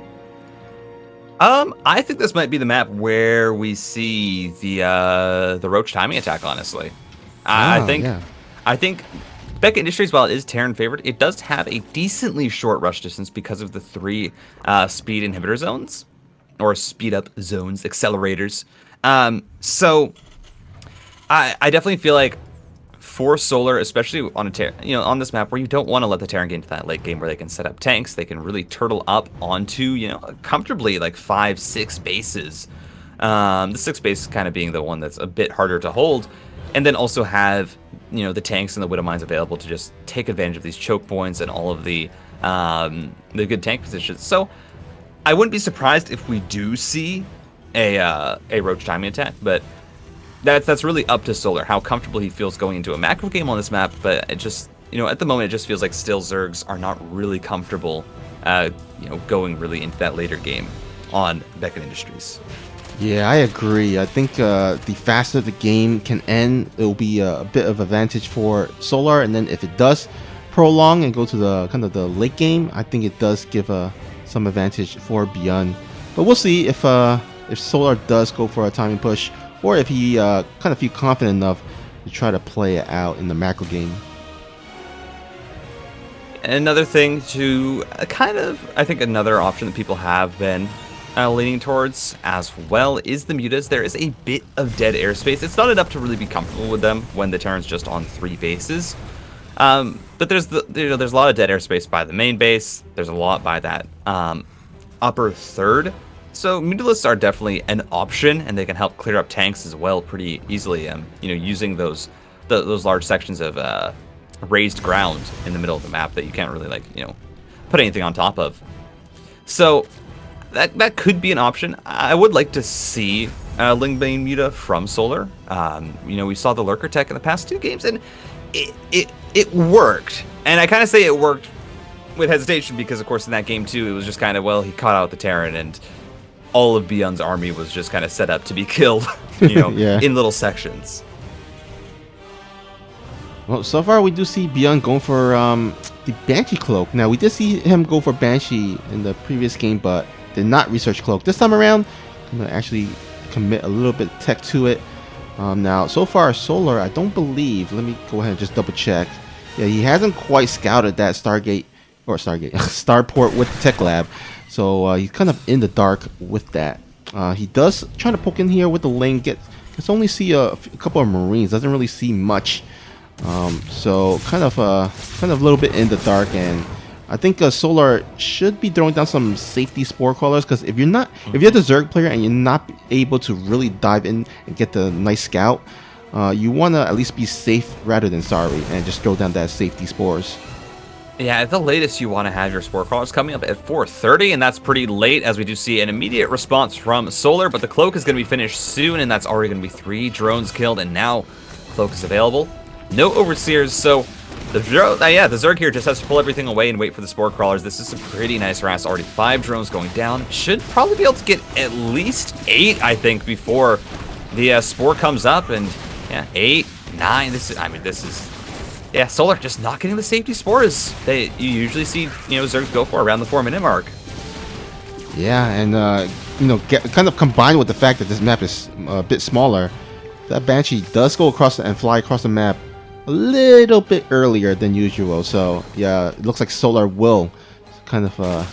I think this might be the map where we see the Roach timing attack, honestly. I think Beck Industries, while it is Terran favored, it does have a decently short rush distance because of the 3 speed inhibitor zones, or speed up zones, accelerators. So I definitely feel like for Solar, especially on on this map where you don't want to let the Terran get into that late game where they can set up tanks, they can really turtle up onto comfortably like 5-6 bases. The 6th base kind of being the one that's a bit harder to hold, and then also have the tanks and the widow mines available to just take advantage of these choke points and all of the good tank positions. So I wouldn't be surprised if we do see a roach timing attack, but that's really up to Solar, how comfortable he feels going into a macro game on this map. But it just, at the moment, it just feels like still Zergs are not really comfortable, going really into that later game on Beacon Industries. Yeah, I agree. I think the faster the game can end, it will be a bit of advantage for Solar, and then if it does prolong and go to the kind of the late game, I think it does give some advantage for BYUN. But we'll see if Solar does go for a timing push, or if he kind of feel confident enough to try to play it out in the macro game. Another thing to I think another option that people have been leaning towards as well is the mutas. There is a bit of dead airspace. It's not enough to really be comfortable with them when the Terran's just on 3 bases. But there's a lot of dead airspace by the main base. There's a lot by that upper third. So mutalisks are definitely an option, and they can help clear up tanks as well pretty easily. Using those large sections of raised ground in the middle of the map that you can't really put anything on top of. So that could be an option. I would like to see Lingbane Muta from Solar. We saw the Lurker tech in the past 2 games, and it worked. And I kind of say it worked with hesitation because, of course, in that game too, it was just kind of, well, he caught out the Terran, and all of BYUN's army was just kind of set up to be killed, Yeah. in little sections. Well, so far we do see BYUN going for the Banshee cloak. Now, we did see him go for Banshee in the previous game, but did not research cloak. This time around, I'm going to actually commit a little bit of tech to it. Now, so far, Solar, I don't believe, let me go ahead and just double check. Yeah, he hasn't quite scouted that Starport with the Tech Lab. So he's kind of in the dark with that. He does try to poke in here with the lane. Gets only see a couple of Marines. Doesn't really see much. So kind of a little bit in the dark. And I think Solar should be throwing down some safety spore crawlers, because if you're the Zerg player and you're not able to really dive in and get the nice scout, you want to at least be safe rather than sorry and just throw down that safety spores. Yeah, at the latest, you want to have your spore crawlers coming up at 4:30, and that's pretty late, as we do see an immediate response from Solar, but the cloak is going to be finished soon, and that's already going to be 3 drones killed, and now cloak is available. No overseers, so the Zerg here just has to pull everything away and wait for the spore crawlers. This is a pretty nice harass. Already 5 drones going down. Should probably be able to get at least 8, I think, before the spore comes up, and yeah, 8, 9. This is. Yeah, Solar just not getting the safety spores that you usually see, Zergs go for around the 4-minute mark. Yeah, and kind of combined with the fact that this map is a bit smaller, that Banshee does go across and fly across the map a little bit earlier than usual. So yeah, it looks like Solar will kind of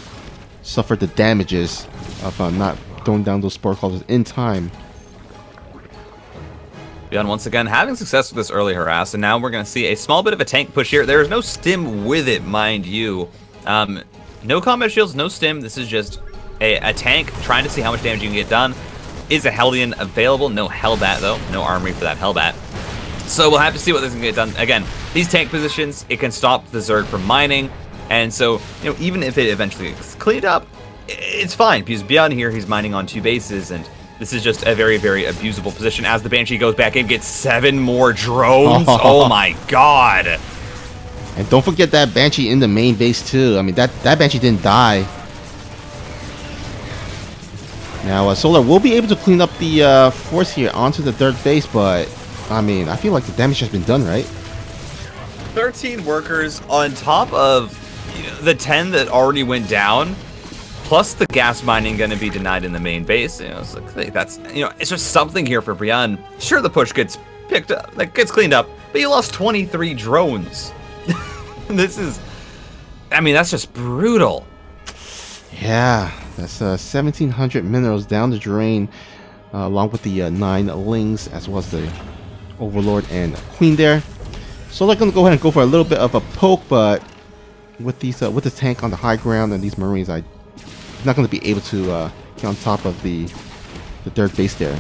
suffer the damages of not throwing down those spore crawlers in time. BYUN once again having success with this early harass, and now we're going to see a small bit of a tank push here. There is no stim with it, mind you. No combat shields, no stim. This is just a tank trying to see how much damage you can get done. Is a Hellion available? No Hellbat, though. No armory for that Hellbat. So we'll have to see what this can get done. Again, these tank positions, it can stop the Zerg from mining. And so, even if it eventually gets cleaned up, it's fine, because BYUN here, he's mining on 2 bases, and this is just a very, very abusable position as the Banshee goes back in, gets 7 more drones. Oh my god. And don't forget that Banshee in the main base too. I mean, that Banshee didn't die. Now, Solar will be able to clean up the force here onto the 3rd base, but, I mean, I feel like the damage has been done, right? 13 workers on top of the 10 that already went down. Plus the gas mining going to be denied in the main base. It's like that's it's just something here for BYUN. Sure, the push gets picked up, gets cleaned up, but you lost 23 drones. This is, that's just brutal. Yeah, that's 1,700 minerals down the drain, along with the 9 lings as well as the Overlord and Queen there. So they're going to go ahead and go for a little bit of a poke, but with these with the tank on the high ground and these Marines, I'm not going to be able to get on top of the 3rd base there.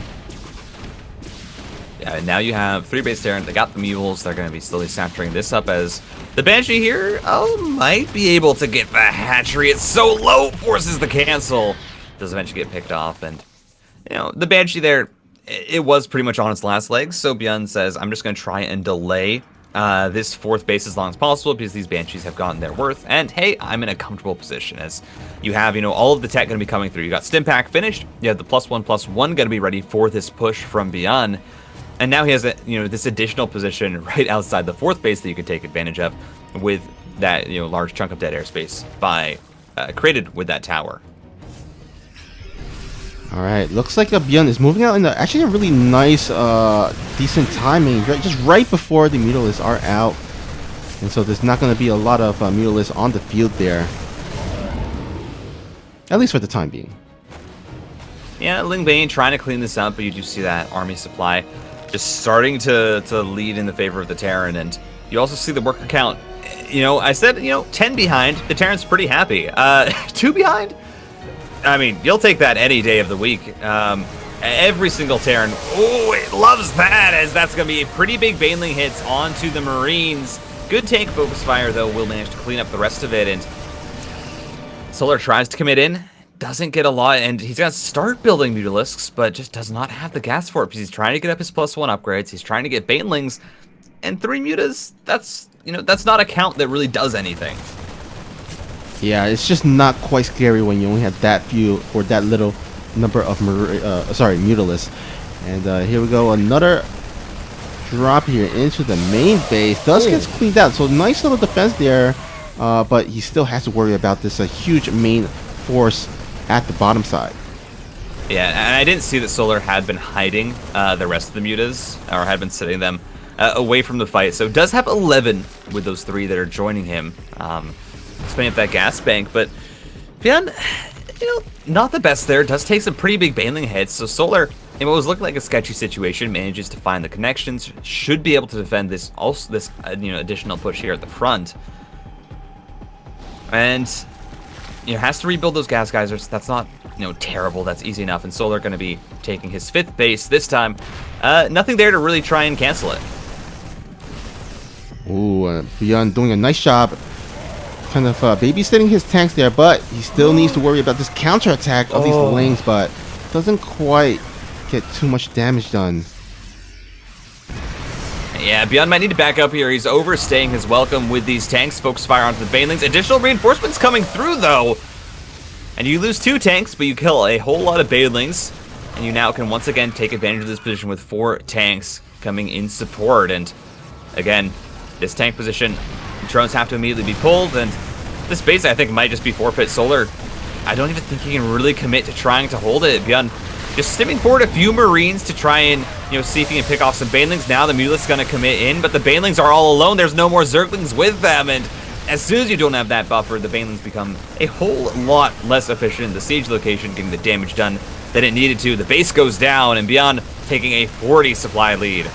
Yeah, now you have 3 base there, and they got the mules. They're going to be slowly saturating this up as the Banshee here, might be able to get the hatchery. It's so low, forces the cancel. Does eventually get picked off, and, you know, the Banshee there, it was pretty much on its last legs, so BYUN says, I'm just going to try and delay this 4th base as long as possible because these Banshees have gotten their worth, and hey, I'm in a comfortable position as you have, you know, all of the tech going to be coming through. You got Stimpack finished, you have the +1/+1 going to be ready for this push from BYUN, and now he has a, you know, this additional position right outside the 4th base that you could take advantage of with that, you know, large chunk of dead airspace by created with that tower. All right, looks like BYUN is moving out in actually a really nice, decent timing, just right before the Mutalisks are out. And so there's not going to be a lot of Mutalisks on the field there. At least for the time being. Yeah, Lingbane trying to clean this up, but you do see that army supply just starting to lead in the favor of the Terran. And you also see the worker count. You know, I said, you know, 10 behind. The Terran's pretty happy. 2 behind? I mean, you'll take that any day of the week. Every single Terran, oh, it loves that, as that's going to be a pretty big Baneling hits onto the Marines. Good tank focus fire, though, will manage to clean up the rest of it, and Solar tries to commit in, doesn't get a lot, and he's going to start building Mutalisks, but just does not have the gas for it, because he's trying to get up his +1 upgrades, he's trying to get Banelings, and 3 Mutas, that's, you know, that's not a count that really does anything. Yeah, it's just not quite scary when you only have that few or that little number of Mutalisks. And here we go, another drop here into the main base. Does get cleaned out, so nice little defense there, but he still has to worry about this huge main force at the bottom side. Yeah, and I didn't see that Solar had been hiding the rest of the Mutas, or had been sitting them away from the fight, so does have 11 with those 3 that are joining him. Spinning up that gas bank, but BYUN, you know, not the best there. Does take some pretty big Baneling hits, so Solar, in what was looking like a sketchy situation, manages to find the connections, should be able to defend this you know, additional push here at the front, and, you know, has to rebuild those gas geysers. That's not, you know, terrible. That's easy enough, and Solar going to be taking his 5th base this time. Nothing there to really try and cancel it. Ooh, BYUN doing a nice job kind of babysitting his tanks there, but he still needs to worry about this counterattack of these Lings, but doesn't quite get too much damage done. Yeah, BYUN might need to back up here. He's overstaying his welcome with these tanks. Focus fire onto the Banelings. Additional reinforcements coming through, though. And you lose 2 tanks, but you kill a whole lot of Banelings. And you now can once again take advantage of this position with 4 tanks coming in support. And again, this tank position, drones have to immediately be pulled, and this base, I think, might just be forfeit. Solar, I don't even think he can really commit to trying to hold it. BYUN just stimming forward a few Marines to try and, you know, see if he can pick off some Banelings. Now the Mutalisks going to commit in, but the Banelings are all alone. There's no more Zerglings with them, and as soon as you don't have that buffer, the Banelings become a whole lot less efficient in the siege location, getting the damage done that it needed to. The base goes down, and BYUN taking a 40 supply lead.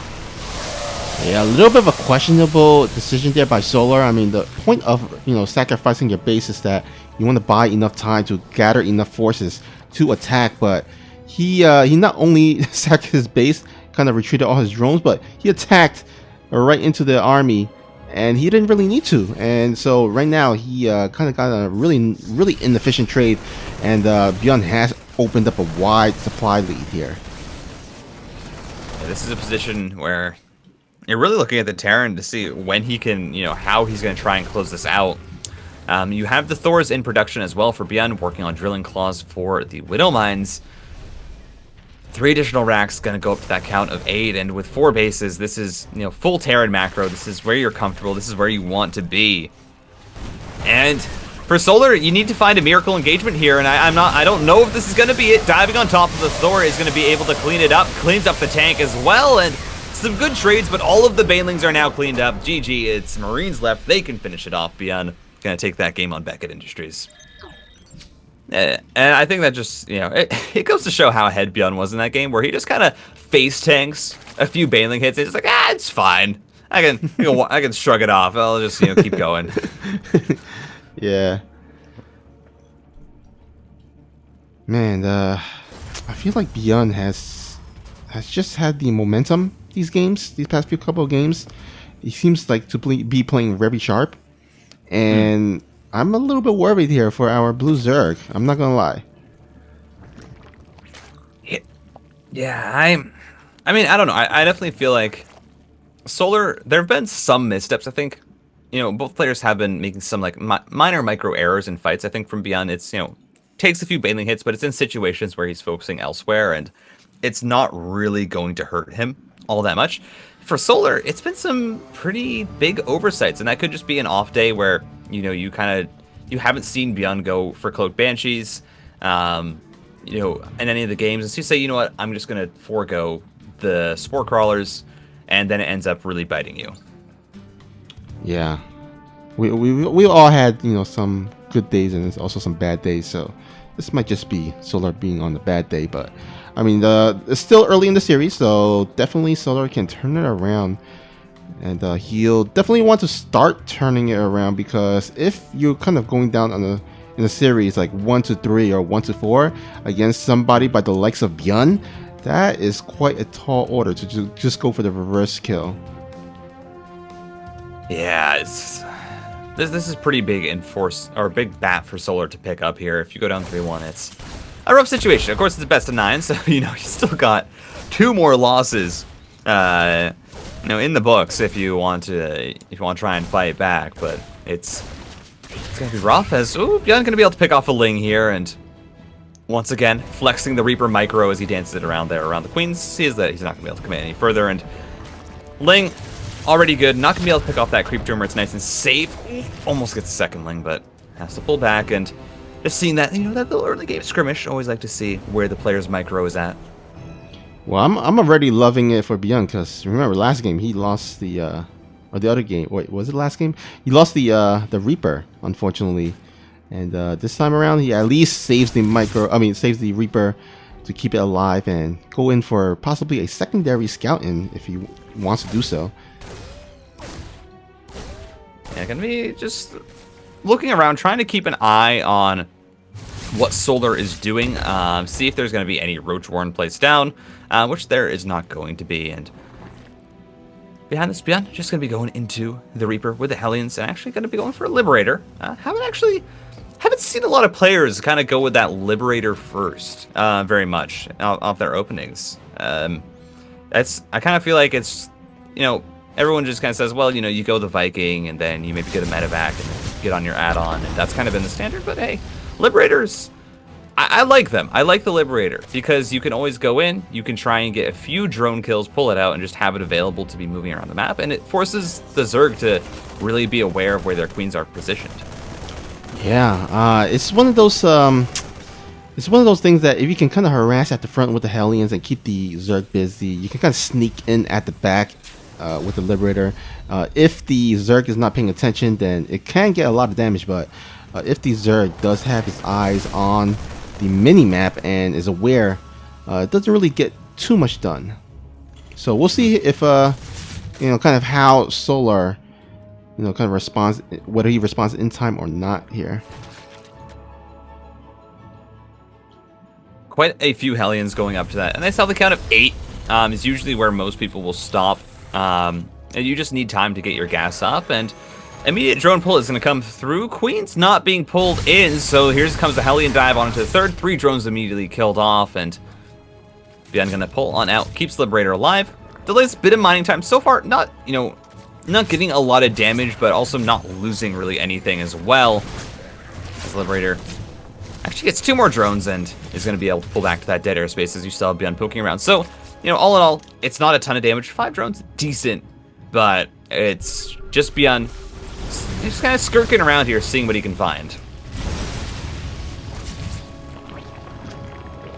Yeah, a little bit of a questionable decision there by Solar. I mean, the point of, you know, sacrificing your base is that you want to buy enough time to gather enough forces to attack, but he not only sacked his base, kind of retreated all his drones, but he attacked right into the army, and he didn't really need to. And so right now he kind of got a really inefficient trade, and BYUN has opened up a wide supply lead here. Yeah, this is a position where you're really looking at the Terran to see when he can, you know, how he's going to try and close this out. You have the Thors in production as well for BYUN, working on drilling claws for the Widow Mines. 3 additional racks going to go up to that count of 8, and with 4 bases, this is, you know, full Terran macro. This is where you're comfortable. This is where you want to be. And for Solar, you need to find a miracle engagement here, and I don't know if this is going to be it. Diving on top of the Thor is going to be able to clean it up, cleans up the tank as well, and some good trades, but all of the Banelings are now cleaned up. GG, it's Marines left. They can finish it off. BYUN gonna take that game on Beckett Industries. And I think that just, you know, it goes to show how ahead BYUN was in that game, where he just kind of face tanks a few Baneling hits. He's just like, it's fine. I can shrug it off. I'll just, you know, keep going. Yeah. Man, I feel like BYUN has just had the momentum these games, these past few couple of games. He seems like to be playing very sharp, and I'm a little bit worried here for our blue Zerg. I'm not gonna lie. Yeah, I mean, I don't know. I definitely feel like Solar. There have been some missteps. I think, both players have been making some like minor micro errors in fights. I think from BYUN, it's takes a few bailing hits, but it's in situations where he's focusing elsewhere, and it's not really going to hurt him all that much. For Solar, it's been some pretty big oversights, and that could just be an off day where you haven't seen BYUN go for cloaked banshees, in any of the games, and so you say, you know what, I'm just gonna forego the spore crawlers, and then it ends up really biting you. Yeah, we all had some good days and also some bad days, so this might just be Solar being on the bad day, but I mean, it's still early in the series, so definitely Solar can turn it around, and he'll definitely want to start turning it around, because if you're kind of going down in a series like 1-3 or 1-4 against somebody by the likes of BYUN, that is quite a tall order to just go for the reverse kill. Yeah, this is pretty big big bat for Solar to pick up here. If you go down 3-1, it's a rough situation. Of course, it's a best of 9, so you still got 2 more losses, in the books if you want to try and fight back. But it's gonna be rough, as BYUN gonna be able to pick off a Ling here, and once again flexing the Reaper micro as he dances it around the Queens. Sees that he's not gonna be able to commit any further, and Ling already good, not gonna be able to pick off that creep drummer. It's nice and safe. Almost gets the second Ling, but has to pull back, and just seeing that, that little early game skirmish. Always like to see where the player's micro is at. Well, I'm already loving it for BYUN, because remember last game he lost the or the other game. Wait, was it last game? He lost the Reaper, unfortunately, and this time around he at least saves the Reaper to keep it alive and go in for possibly a secondary scout in if he wants to do so. Yeah, gonna be just looking around, trying to keep an eye on what Solar is doing, see if there's going to be any Roach Warren placed down, which there is not going to be. And behind this, BYUN just going to be going into the Reaper with the Hellions, and actually going to be going for a Liberator. Haven't seen a lot of players kind of go with that Liberator first, very much off their openings. I kind of feel like it's, everyone just kind of says, well, you go the Viking, and then you maybe get a medevac and get on your add-on, and that's kind of been the standard. But hey, Liberators, I like them. I like the Liberator, because you can always go in, you can try and get a few drone kills, pull it out, and just have it available to be moving around the map, and it forces the Zerg to really be aware of where their queens are positioned. Yeah, it's one of those things that if you can kind of harass at the front with the Hellions and keep the Zerg busy, you can kind of sneak in at the back with the Liberator. If the Zerg is not paying attention, then it can get a lot of damage, but if the Zerg does have his eyes on the mini-map and is aware, it doesn't really get too much done. So we'll see if, kind of how Solar, kind of responds, whether he responds in time or not here. Quite a few Hellions going up to that, and I saw the count of 8 is usually where most people will stop, and you just need time to get your gas up, and immediate drone pull is going to come through. Queen's not being pulled in, so here comes the Hellion dive onto the third. 3 drones immediately killed off, and BYUN going to pull on out. Keeps Liberator alive. Delays a bit of mining time. So far, not getting a lot of damage, but also not losing really anything as well. As Liberator actually gets 2 more drones and is going to be able to pull back to that dead airspace as you still have BYUN poking around. So, all in all, it's not a ton of damage. 5 drones, decent, but it's just BYUN. He's just kind of skirking around here, seeing what he can find.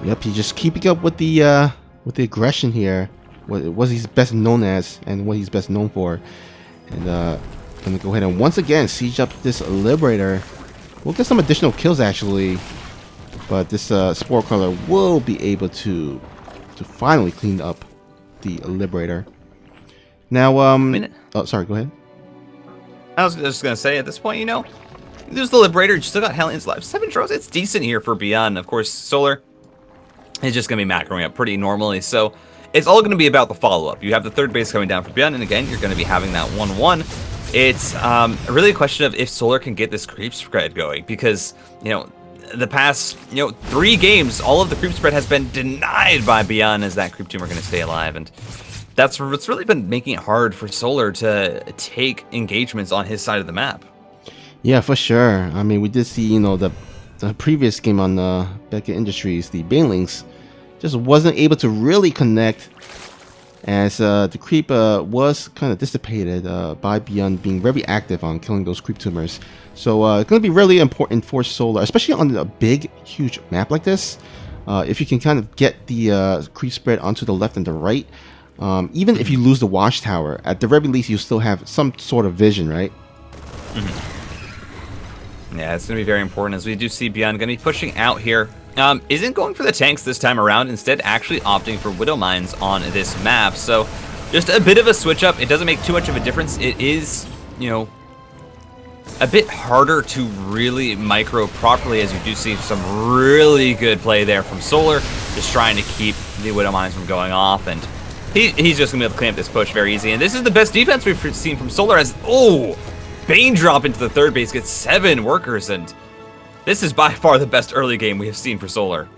Yep, he's just keeping up with the aggression here. What he's best known as and what he's best known for. And gonna go ahead and once again siege up this Liberator. We'll get some additional kills actually, but this Spore Crawler will be able to finally clean up the Liberator. Now, oh, sorry, go ahead. I was just gonna say, at this point, there's the Liberator. You still got Hellions alive. 7 drones. It's decent here for BYUN. Of course, Solar is just gonna be macroing up pretty normally. So it's all going to be about the follow-up. You have the third base coming down for BYUN, and again, you're going to be having that 1-1. It's really a question of if Solar can get this creep spread going, because, you know, the past, 3 games, all of the creep spread has been denied by BYUN, as that creep team are going to stay alive, and that's what's really been making it hard for Solar to take engagements on his side of the map. Yeah, for sure. I mean, we did see, the previous game on Beckett Industries, the Banelings, just wasn't able to really connect, as the creep was kind of dissipated by BYUN being very active on killing those creep tumors. So it's going to be really important for Solar, especially on a big, huge map like this. If you can kind of get the creep spread onto the left and the right, even if you lose the watchtower, at the very least you still have some sort of vision, right? Yeah, it's going to be very important, as we do see BYUN going to be pushing out here. Isn't going for the tanks this time around, instead actually opting for Widow Mines on this map. So just a bit of a switch up. It doesn't make too much of a difference. It is, a bit harder to really micro properly, as you do see some really good play there from Solar, just trying to keep the Widow Mines from going off, and he's just going to be able to clean up this push very easy. And this is the best defense we've seen from Solar, as, Bane drop into the third base, gets 7 workers, and this is by far the best early game we have seen for Solar.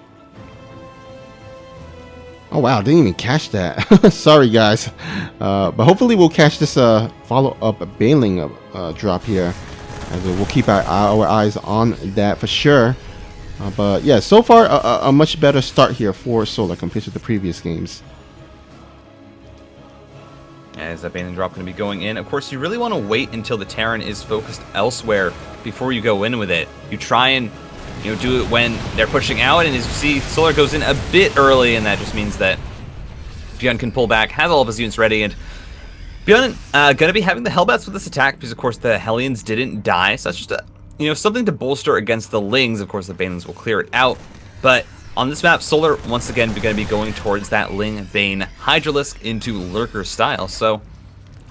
Oh wow, didn't even catch that. Sorry guys. But hopefully we'll catch this follow-up Baneling drop here, as we'll keep our eyes on that for sure. But yeah, so far a much better start here for Solar compared to the previous games. As that Baneling drop going to be going in. Of course, you really want to wait until the Terran is focused elsewhere before you go in with it. You try and do it when they're pushing out, and as you see, Solar goes in a bit early, and that just means that BYUN can pull back, has all of his units ready, and BYUN going to be having the Hellbats with this attack, because of course the Hellions didn't die, so that's just something to bolster against the Lings. Of course the Banelings will clear it out, but on this map, Solar, once again, going to be going towards that Ling Bane Hydralisk into Lurker style. So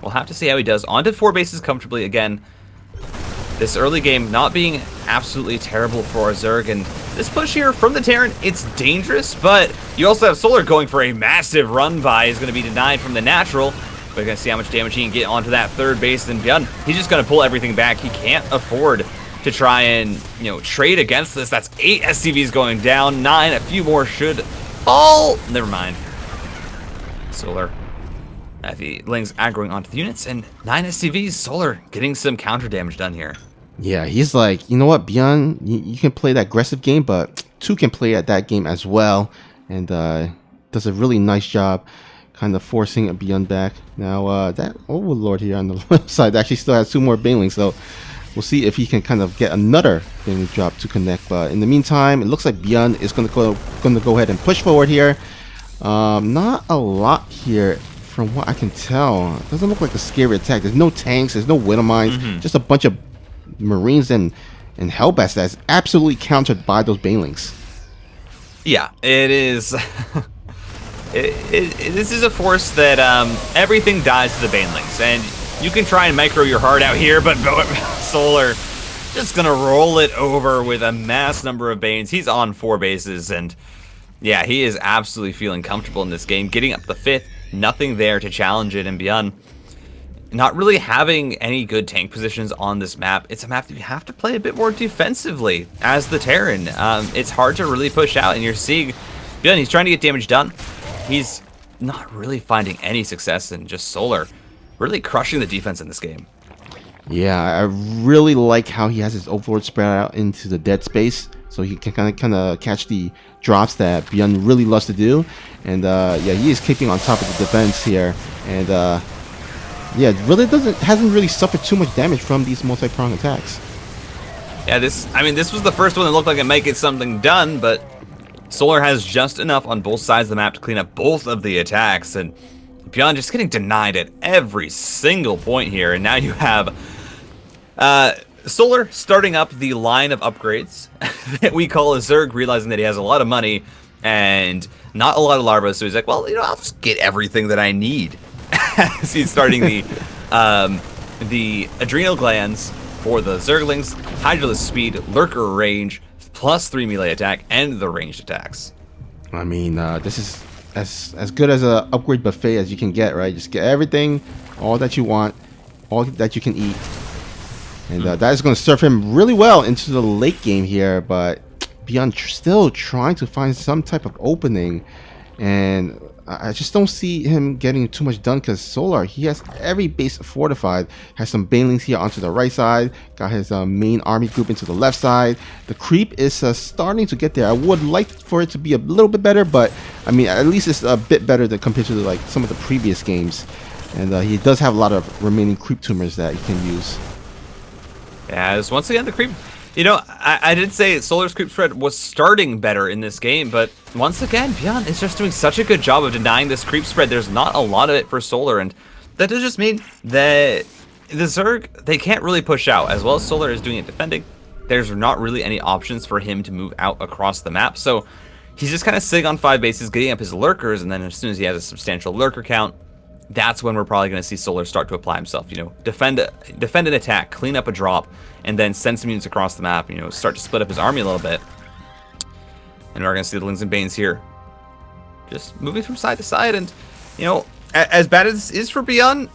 we'll have to see how he does. Onto 4 bases comfortably again. This early game not being absolutely terrible for our Zerg. And this push here from the Terran, it's dangerous, but you also have Solar going for a massive run by. He's going to be denied from the natural. We're going to see how much damage he can get onto that third base. And BYUN, he's just going to pull everything back. He can't afford to try and, trade against this. That's 8 SCVs going down, 9, a few more should fall. Never mind. Solar, the Lings aggroing onto the units, and 9 SCVs, Solar getting some counter damage done here. Yeah, he's like, you know what, BYUN, you can play that aggressive game, but 2 can play at that game as well, and does a really nice job kind of forcing a BYUN back. Now, that Overlord here on the left side actually still has 2 more Banelings, so we'll see if he can kind of get another Baneling drop to connect. But in the meantime, it looks like BYUN is going to go ahead and push forward here. Not a lot here from what I can tell. It doesn't look like a scary attack. There's no tanks, there's no Widow Mines, just a bunch of Marines and Hellbats that's absolutely countered by those Banelings. Yeah, it is. This is a force that everything dies to the Banelings, and you can try and micro your heart out here, but Solar just gonna roll it over with a mass number of Banes. He's on 4 bases, and yeah, he is absolutely feeling comfortable in this game. Getting up the 5th, nothing there to challenge it, and BYUN not really having any good tank positions on this map. It's a map that you have to play a bit more defensively as the Terran. It's hard to really push out, and you're seeing BYUN, he's trying to get damage done. He's not really finding any success, and just Solar really crushing the defense in this game. Yeah, I really like how he has his Overlord spread out into the dead space, so he can kind of catch the drops that BYUN really loves to do. And yeah, he is keeping on top of the defense here, and yeah, really hasn't really suffered too much damage from these multi-prong attacks. Yeah, this was the first one that looked like it might get something done, but Solar has just enough on both sides of the map to clean up both of the attacks, and BYUN just getting denied at every single point here. And now you have Solar starting up the line of upgrades that we call a Zerg, realizing that he has a lot of money and not a lot of larvae, so he's like, well, I'll just get everything that I need. So he's starting the adrenal glands for the Zerglings, Hydralisk speed, Lurker range, plus 3 melee attack, and the ranged attacks. I mean, this is as good as a upgrade buffet as you can get, right? Just get everything, all that you want, all that you can eat, and that is going to serve him really well into the late game here. But BYUN still trying to find some type of opening, and I just don't see him getting too much done because Solar, he has every base fortified, has some banelings here onto the right side, got his main army group into the left side. The creep is starting to get there. I would like for it to be a little bit better, but I mean, at least it's a bit better than compared to like some of the previous games. And he does have a lot of remaining creep tumors that he can use. Yeah, as once again the creep. You know, I did say Solar's creep spread was starting better in this game, but once again, BYUN is just doing such a good job of denying this creep spread. There's not a lot of it for Solar, and that does just mean that the Zerg, they can't really push out. As well as Solar is doing it defending, there's not really any options for him to move out across the map, so he's just kind of sitting on 5 bases, getting up his Lurkers, and then as soon as he has a substantial Lurker count, that's when we're probably going to see Solar start to apply himself. You know, defend an attack, clean up a drop, and then send some units across the map. You know, start to split up his army a little bit. And we're going to see the Lings and Banes here, just moving from side to side. And you know, as bad as it is for BYUN,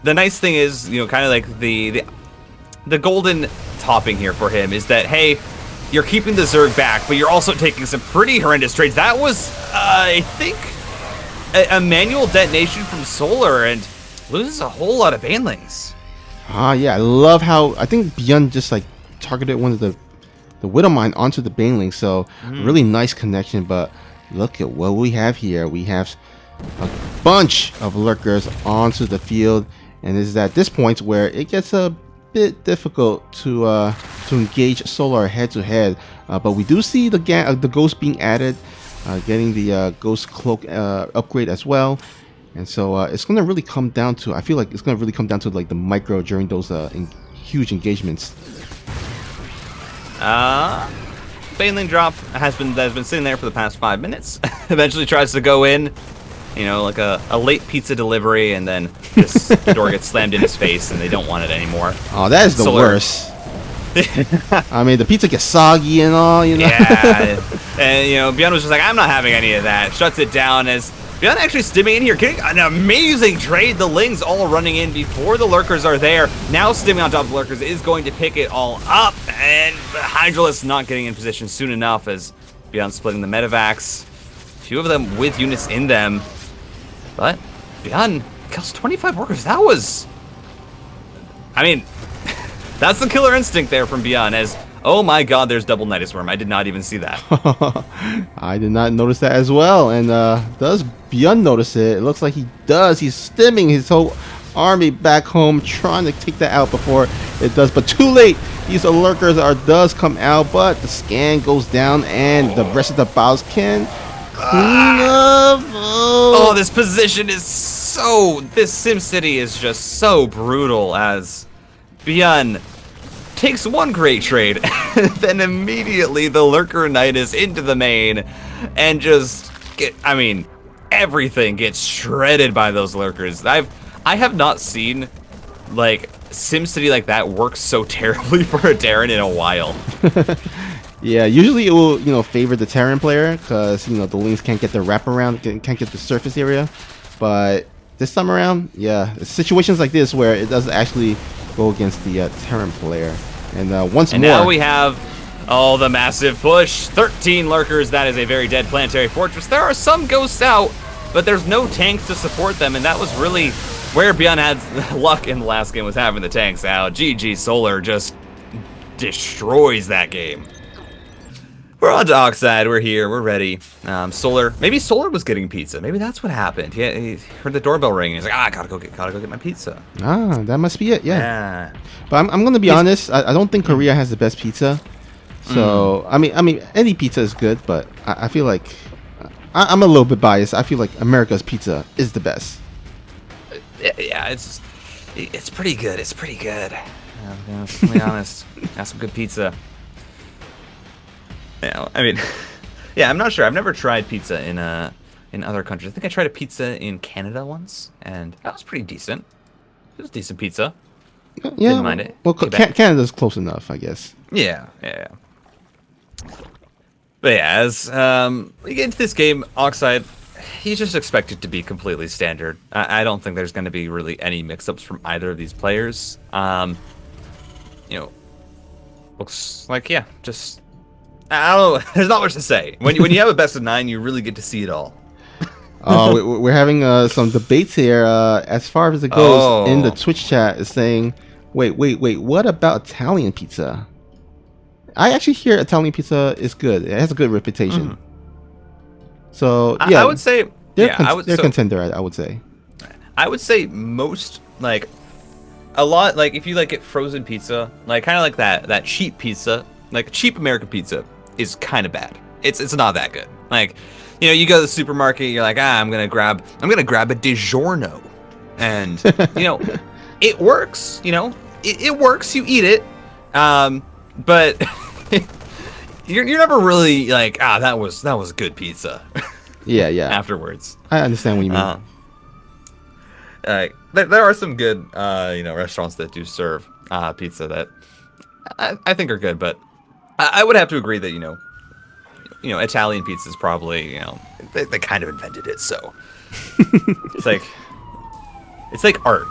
the nice thing is, you know, kind of like the golden topping here for him is that, hey, you're keeping the Zerg back, but you're also taking some pretty horrendous trades. That was, I think, a manual detonation from Solar, and loses a whole lot of banelings. Yeah, I love how I think BYUN just like targeted one of the Widowmine onto the baneling, so really nice connection. But look at what we have here. We have a bunch of Lurkers onto the field, and it's at this point where it gets a bit difficult to engage Solar head to head. But we do see the ghost being added. Getting the Ghost Cloak upgrade as well, and so it's going to really come down to, I feel like it's going to really come down to like the micro during those huge engagements. Baneling drop has been sitting there for the past 5 minutes. Eventually tries to go in, you know, like a late pizza delivery, and then the door gets slammed in his face, and they don't want it anymore. Oh, that is the worst. I mean, the pizza gets soggy and all, you know. Yeah, and you know, BYUN was just like, I'm not having any of that. Shuts it down as BYUN actually stimming in here, getting an amazing trade. The Lings all running in before the Lurkers are there. Now stimming on top of the Lurkers is going to pick it all up, and Hydralisk not getting in position soon enough as BYUN splitting the medevacs. A few of them with units in them, but BYUN kills 25 workers. That was, I mean, that's the killer instinct there from BYUN, as, oh my god, there's double Nidus Worm. I did not even see that. I did not notice that as well. And does BYUN notice it? It looks like he does. He's stimming his whole army back home, trying to take that out before it does. But too late. These Lurkers does come out, but the scan goes down, and the rest of the bows can clean up. Oh, this position is so... This SimCity is just so brutal, as BYUN takes one great trade, and then immediately the Lurker Nidus into the main, and just I mean, everything gets shredded by those Lurkers. I have not seen like SimCity like that work so terribly for a Terran in a while. Yeah, usually it will, you know, favor the Terran player because, you know, the Lings can't get the wraparound, can't get the surface area. But this time around, yeah, situations like this where it does actually go against the Terran player. And once more, now we have, oh, the massive push. 13 Lurkers. That is a very dead planetary fortress. There are some ghosts out, but there's no tanks to support them, and that was really where BYUN had luck in the last game, was having the tanks out. GG Solar just destroys that game. We're on to Oxide. We're here. We're ready. Solar. Maybe Solar was getting pizza. Maybe that's what happened. He heard the doorbell ring. He's like, I gotta go get my pizza. Ah, that must be it. Yeah. But I'm gonna be honest. I don't think Korea has the best pizza. So I mean, any pizza is good, but I feel like I'm a little bit biased. I feel like America's pizza is the best. Yeah, it's pretty good. It's pretty good. To be honest, got some good pizza. Yeah, I mean, yeah, I'm not sure. I've never tried pizza in other countries. I think I tried a pizza in Canada once, and that was pretty decent. It was decent pizza. Yeah, didn't mind it. Well, Canada's close enough, I guess. Yeah. But yeah, as we get into this game, Oxide, he's just expected to be completely standard. I don't think there's going to be really any mix-ups from either of these players. You know, looks like, yeah, just, I don't know. There's not much to say. When you have a best of 9, you really get to see it all. We're having some debates here. As far as it goes, in the Twitch chat is saying, wait, what about Italian pizza? I actually hear Italian pizza is good. It has a good reputation. So yeah, I would say they're a contender. I would say. I would say most, like, a lot, like, if you like get frozen pizza, like kind of like that cheap pizza, like cheap American pizza is kind of bad. It's not that good. Like, you know, you go to the supermarket, you're like, I'm gonna grab a DiGiorno, and you know, it works. You know, it works. You eat it, but you're never really like, that was good pizza. Yeah. Afterwards, I understand what you mean. There are some good, restaurants that do serve pizza that I think are good, but I would have to agree that Italian pizza is probably, they kind of invented it, so it's like art.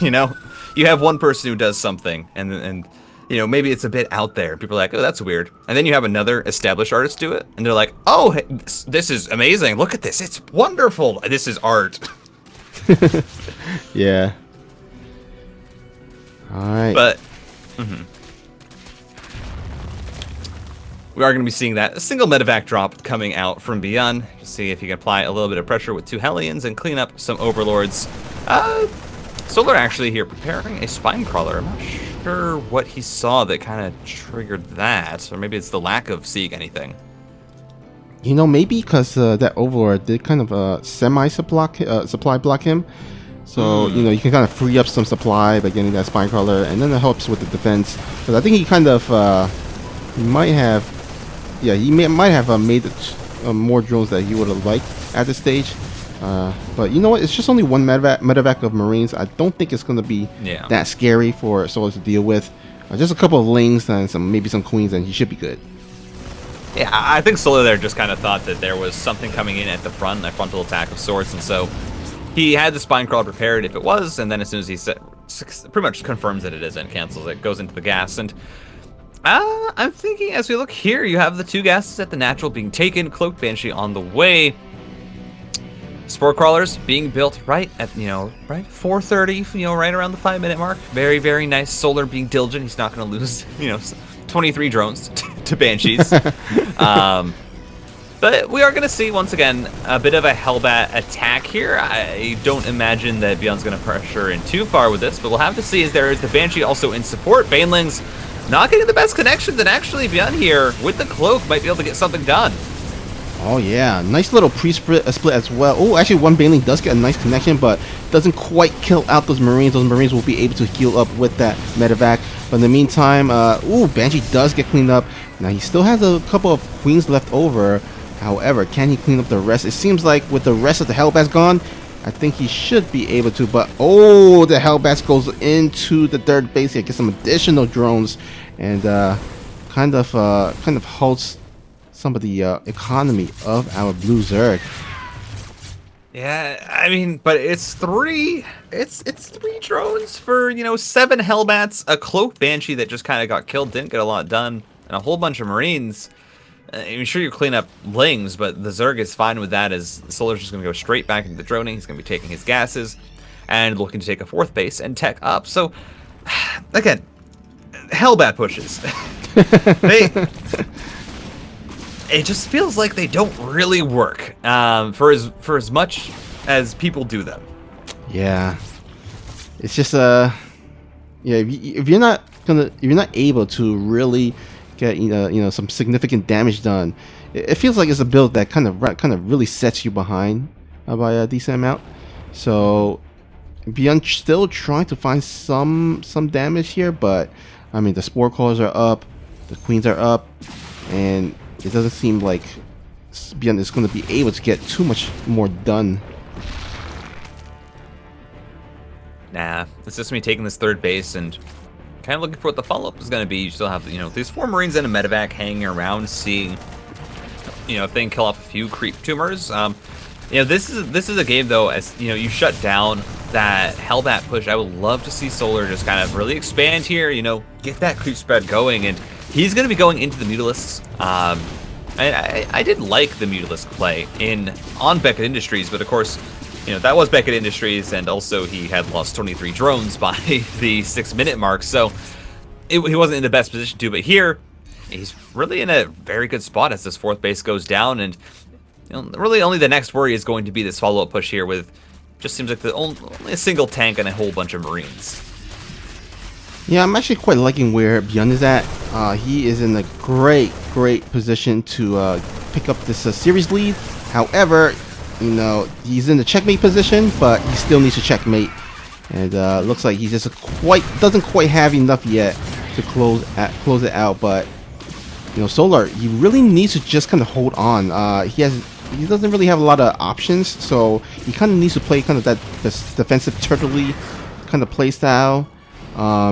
You have one person who does something, and maybe it's a bit out there. People are like, oh, that's weird. And then you have another established artist do it, and they're like, oh, hey, this is amazing. Look at this. It's wonderful. This is art. Yeah. All right. But we are going to be seeing that a single medevac drop coming out from BYUN. Just see if you can apply a little bit of pressure with 2 Hellions and clean up some overlords. Solar actually here preparing a spine crawler. I'm not sure what he saw that kind of triggered that, or maybe it's the lack of seeing anything. Maybe because that overlord did kind of supply block him. So, you can kind of free up some supply by getting that spine crawler, and then it helps with the defense. But I think he kind of, he might have made more drones that he would have liked at this stage. But you know what? It's just only one medevac of Marines. I don't think it's going to be that scary for Solar to deal with. Just a couple of Lings and maybe some Queens, and he should be good. Yeah, I think Solar there just kind of thought that there was something coming in at the front, a frontal attack of sorts, and so he had the spine crawler prepared if it was, and then as soon as he pretty much confirms that it is and cancels it, goes into the gas. And I'm thinking as we look here, you have the 2 gases at the natural being taken, Cloaked Banshee on the way. Spore crawlers being built right at, right 4:30, right around the 5-minute mark. Very, very nice. Solar being diligent. He's not going to lose, 23 drones to Banshees. But we are going to see, once again, a bit of a Hellbat attack here. I don't imagine that BYUN's going to pressure in too far with this, but we'll have to see as there is the Banshee also in support. Banelings not getting the best connections, and actually BYUN here with the cloak might be able to get something done. Oh yeah, nice little pre-split as well. Oh, actually one Baneling does get a nice connection, but doesn't quite kill out those Marines. Those Marines will be able to heal up with that medevac. But in the meantime, Banshee does get cleaned up. Now he still has a couple of Queens left over. However, can he clean up the rest? It seems like with the rest of the Hellbats gone, I think he should be able to. But the Hellbats goes into the 3rd base here, get some additional drones, and kind of halts some of the economy of our blue Zerg. Yeah, I mean, but it's 3 drones for 7 Hellbats, a cloaked Banshee that just kind of got killed, didn't get a lot done, and a whole bunch of Marines. I'm sure you clean up Lings, but the Zerg is fine with that, as Solar's just going to go straight back into the droning. He's going to be taking his gases and looking to take a 4th base and tech up. So, again, Hellbat pushes. It just feels like they don't really work for as much as people do them. Yeah, it's just if you're not able to really get some significant damage done, it feels like it's a build that kind of really sets you behind by a decent amount. So BYUN still trying to find some damage here, but I mean the Spore Crawlers are up, the Queens are up, and it doesn't seem like BYUN is going to be able to get too much more done. Nah, it's just me taking this 3rd base and kind of looking for what the follow-up is going to be. You still have, these 4 Marines and a medevac hanging around, seeing, if they can kill off a few creep tumors. You know, this is a game though. As you know, you shut down that Hellbat push. I would love to see Solar just kind of really expand here. You know, get that creep spread going, and he's going to be going into the Mutalisks. I did like the Mutalisk play on Beckett Industries, but of course, you know, that was Beckett Industries, and also he had lost 23 drones by the 6-minute mark, so he wasn't in the best position to. But here, he's really in a very good spot as this 4th base goes down, and you know, really only the next worry is going to be this follow-up push here with just seems like only a single tank and a whole bunch of Marines. Yeah, I'm actually quite liking where BYUN is at. He is in a great position to pick up this series lead. However, you know, he's in the checkmate position, but he still needs to checkmate. And looks like he just doesn't quite have enough yet to close it out. But you know, Solar, he really needs to just kind of hold on. He doesn't really have a lot of options, so he kind of needs to play kind of this defensive turtley kind of play style.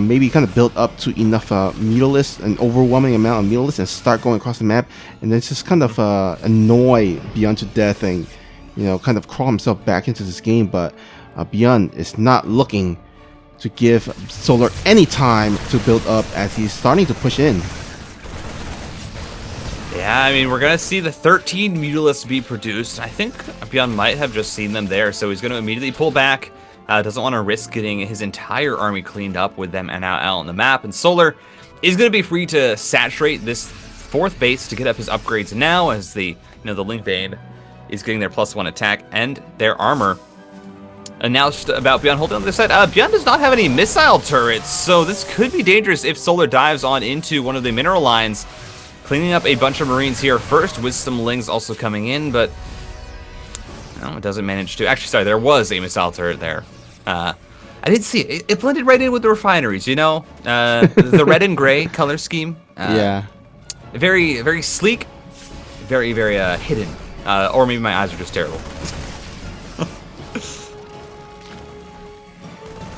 Maybe kind of build up to enough mutalisks, an overwhelming amount of mutalisks, and start going across the map, and then just kind of annoy BYUN to death and, you know, kind of crawl himself back into this game. But BYUN is not looking to give Solar any time to build up as he's starting to push in. Yeah, I mean, we're going to see the 13 Mutalisks be produced. I think BYUN might have just seen them there, so he's going to immediately pull back. Doesn't want to risk getting his entire army cleaned up with them and out on the map. And Solar is going to be free to saturate this 4th base to get up his upgrades now, as the Link Bane is getting their +1 attack and their armor. Announced about BYUN holding on the other side. BYUN does not have any missile turrets, so this could be dangerous if Solar dives on into one of the mineral lines. Cleaning up a bunch of Marines here first, with some Lings also coming in, but no, it doesn't manage to. Actually, sorry, there was a missile turret there. I didn't see it. It blended right in with the refineries, you know? The red and gray color scheme. Yeah. Very, very sleek. Very, very hidden. Or maybe my eyes are just terrible.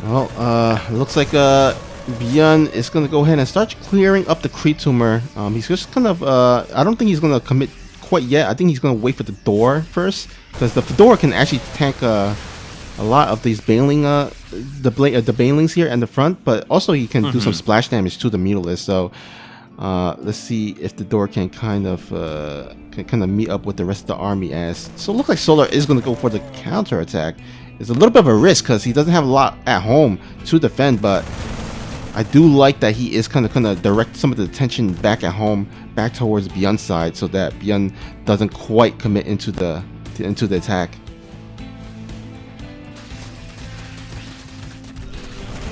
Well, looks like BYUN is going to go ahead and start clearing up the creep tumor. He's just kind of, I don't think he's going to commit quite yet. I think he's going to wait for the door first, because the door can actually tank a lot of these baneling, the banelings here in the front, but also he can do some splash damage to the Mutalisk. So let's see if the door can kind of meet up with the rest of the army. So it looks like Solar is going to go for the counter attack. It's a little bit of a risk because he doesn't have a lot at home to defend, but I do like that he is kind of direct some of the attention back at home, back towards BYUN's side, so that BYUN doesn't quite commit into the attack.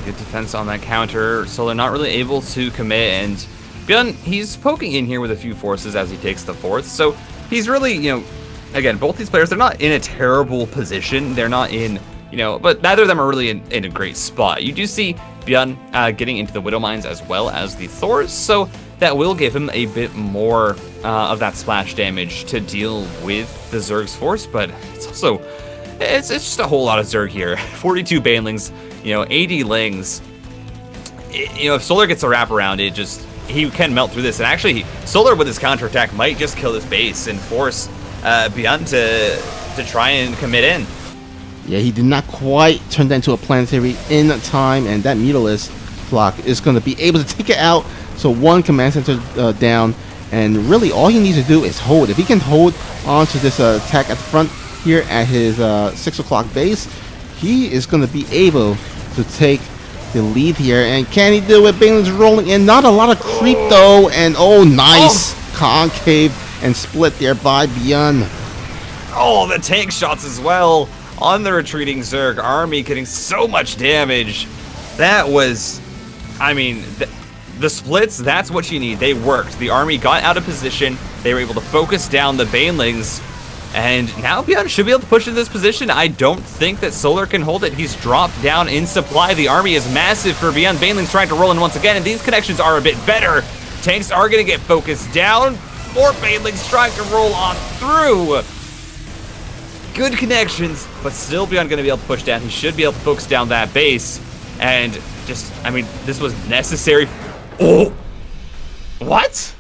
Good defense on that counter. Solar not really able to commit, and BYUN, he's poking in here with a few forces as he takes the 4th. So he's really, you know, again, both these players, they're not in a terrible position. They're not in, you know, but neither of them are really in a great spot. You do see BYUN getting into the Widow Mines as well as the Thors, so that will give him a bit more of that splash damage to deal with the Zerg's force, but it's also, it's just a whole lot of Zerg here. 42 Banelings, you know, 80 Lings. You know, if Solar gets a wrap around, he can melt through this. And actually, Solar with his counterattack might just kill this base and force BYUN to try and commit in. Yeah, he did not quite turn that into a planetary in time, and that Mutalisk block is going to be able to take it out. So 1 command center down, and really all he needs to do is hold. If he can hold on to this attack at the front here at his 6 o'clock base, he is going to be able to take the lead here. And can he do it? Baneling's rolling in. Not a lot of creep though, and nice concave and split there by BYUN. Oh, the tank shots as well on the retreating Zerg army, getting so much damage. That was, I mean, the splits, that's what you need. They worked. The army got out of position. They were able to focus down the Banelings, and now BYUN should be able to push into this position. I don't think that Solar can hold it. He's dropped down in supply. The army is massive for BYUN. Banelings trying to roll in once again, and these connections are a bit better. Tanks are going to get focused down. More Banelings trying to roll on through. Good connections, but still BYUN going to be able to push down. He should be able to focus down that base. And just, I mean, this was necessary. Oh! What?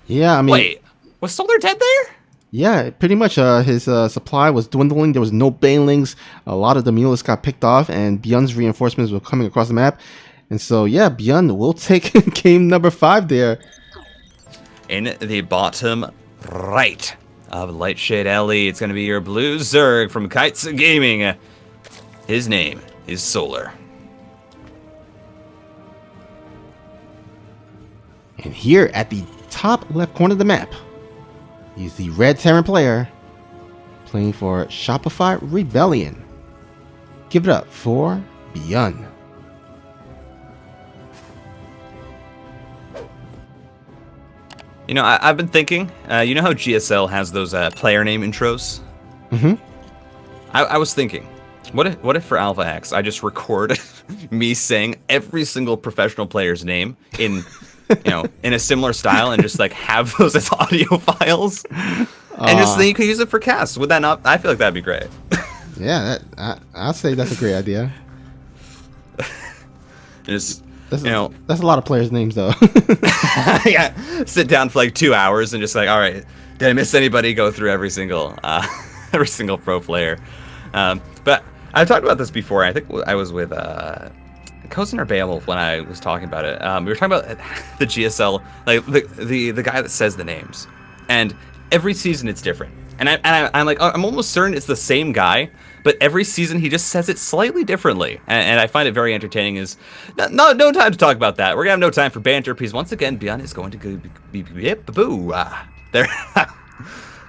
Yeah, I mean... Wait, was Solar dead there? Yeah, pretty much his supply was dwindling. There was no banelings. A lot of the mules got picked off, and BYUN's reinforcements were coming across the map. And so, yeah, BYUN will take game number 5 there. In the bottom right of Lightshade Alley, it's going to be your blue Zerg from Kites Gaming. His name is Solar. And here at the top left corner of the map, he's the red Terran player playing for Shopify Rebellion. Give it up for BYUN. You know, I've been thinking, you know how GSL has those player name intros? Mm-hmm. I was thinking, what if for Alpha X, I just record me saying every single professional player's name in, you know, in a similar style and just like have those as audio files? And just then you can use it for casts. Would that not? I feel like that'd be great. Yeah, I'll say that's a great idea. Just, that's you know, that's a lot of players' names, though. yeah, sit down for like 2 hours and just like, all right, did I miss anybody? Go through every single pro player. But I've talked about this before. I think I was with Cousin or Beowulf when I was talking about it. We were talking about the GSL, like the guy that says the names, and every season it's different. And I'm like, I'm almost certain it's the same guy, but every season he just says it slightly differently. And I find it very entertaining. Is no time to talk about that. We're gonna have no time for banter because once again, BYUN is going to be there. That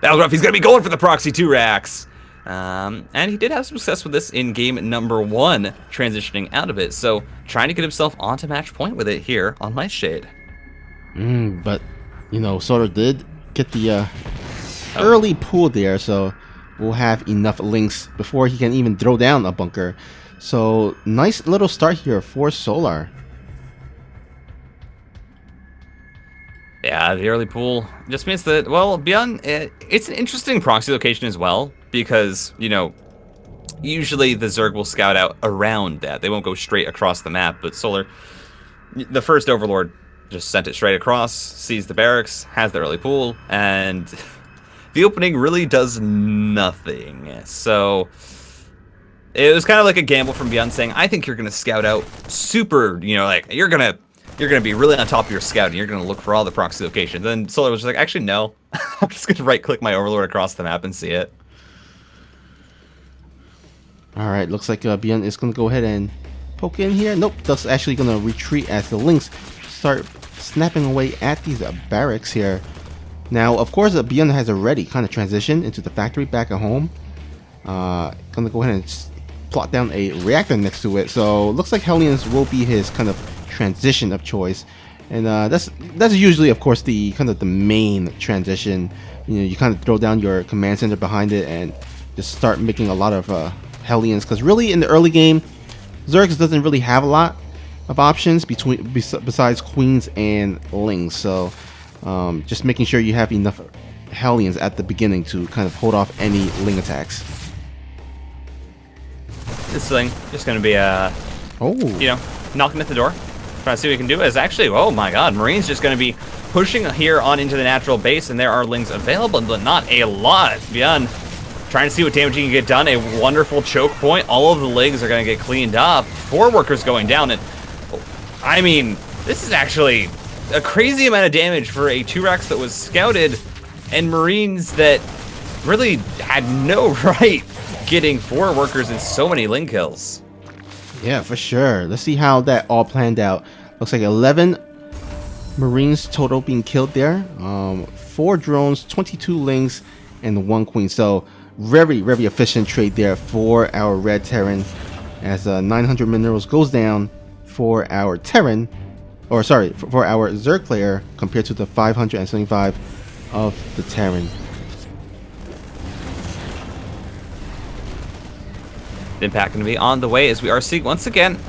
was rough. He's gonna be going for the Proxy 2 racks. And he did have some success with this in game number 1, transitioning out of it. So trying to get himself onto match point with it here on Lightshade. But you know, Solar did get the early pool there, so we'll have enough links before he can even throw down a bunker. So nice little start here for Solar. Yeah, the early pool just means that, well, BYUN, it's an interesting proxy location as well, because, you know, usually the Zerg will scout out around that. They won't go straight across the map, but Solar, the first Overlord, just sent it straight across, sees the barracks, has the early pool, and the opening really does nothing. So it was kind of like a gamble from BYUN saying, I think you're going to scout out super, you know, like you're going to be really on top of your scout and you're going to look for all the proxy locations. And Solar was just like, actually, no. I'm just going to right-click my Overlord across the map and see it. All right, looks like BYUN is going to go ahead and poke in here. Nope, that's actually going to retreat as the links start snapping away at these barracks here. Now, of course, BYUN has already kind of transitioned into the factory back at home. Gonna go ahead and plot down a reactor next to it. So looks like Hellions will be his kind of transition of choice, and that's usually, of course, the kind of the main transition. You know, you kind of throw down your command center behind it and just start making a lot of Hellions, because really in the early game, Zergs doesn't really have a lot of options besides queens and lings. So just making sure you have enough Hellions at the beginning to kind of hold off any ling attacks. This thing just going to be you know, knocking at the door, trying to see what we can do. Is actually, oh my god, Marine's just going to be pushing here on into the natural base, and there are lings available, but not a lot. BYUN trying to see what damage he can get done. A wonderful choke point. All of the lings are going to get cleaned up. 4 workers going down, and I mean, this is actually a crazy amount of damage for a 2-Rex that was scouted, and Marines that really had no right getting 4 workers and so many ling kills. Yeah, for sure. Let's see how that all planned out. Looks like 11 Marines total being killed there. 4 drones, 22 lings, and 1 queen. So very, very efficient trade there for our red Terran, as 900 minerals goes down for our Terran, or sorry, for our Zerg player, compared to the 575 of the Terran. Impact going to be on the way, as we are seeing once again.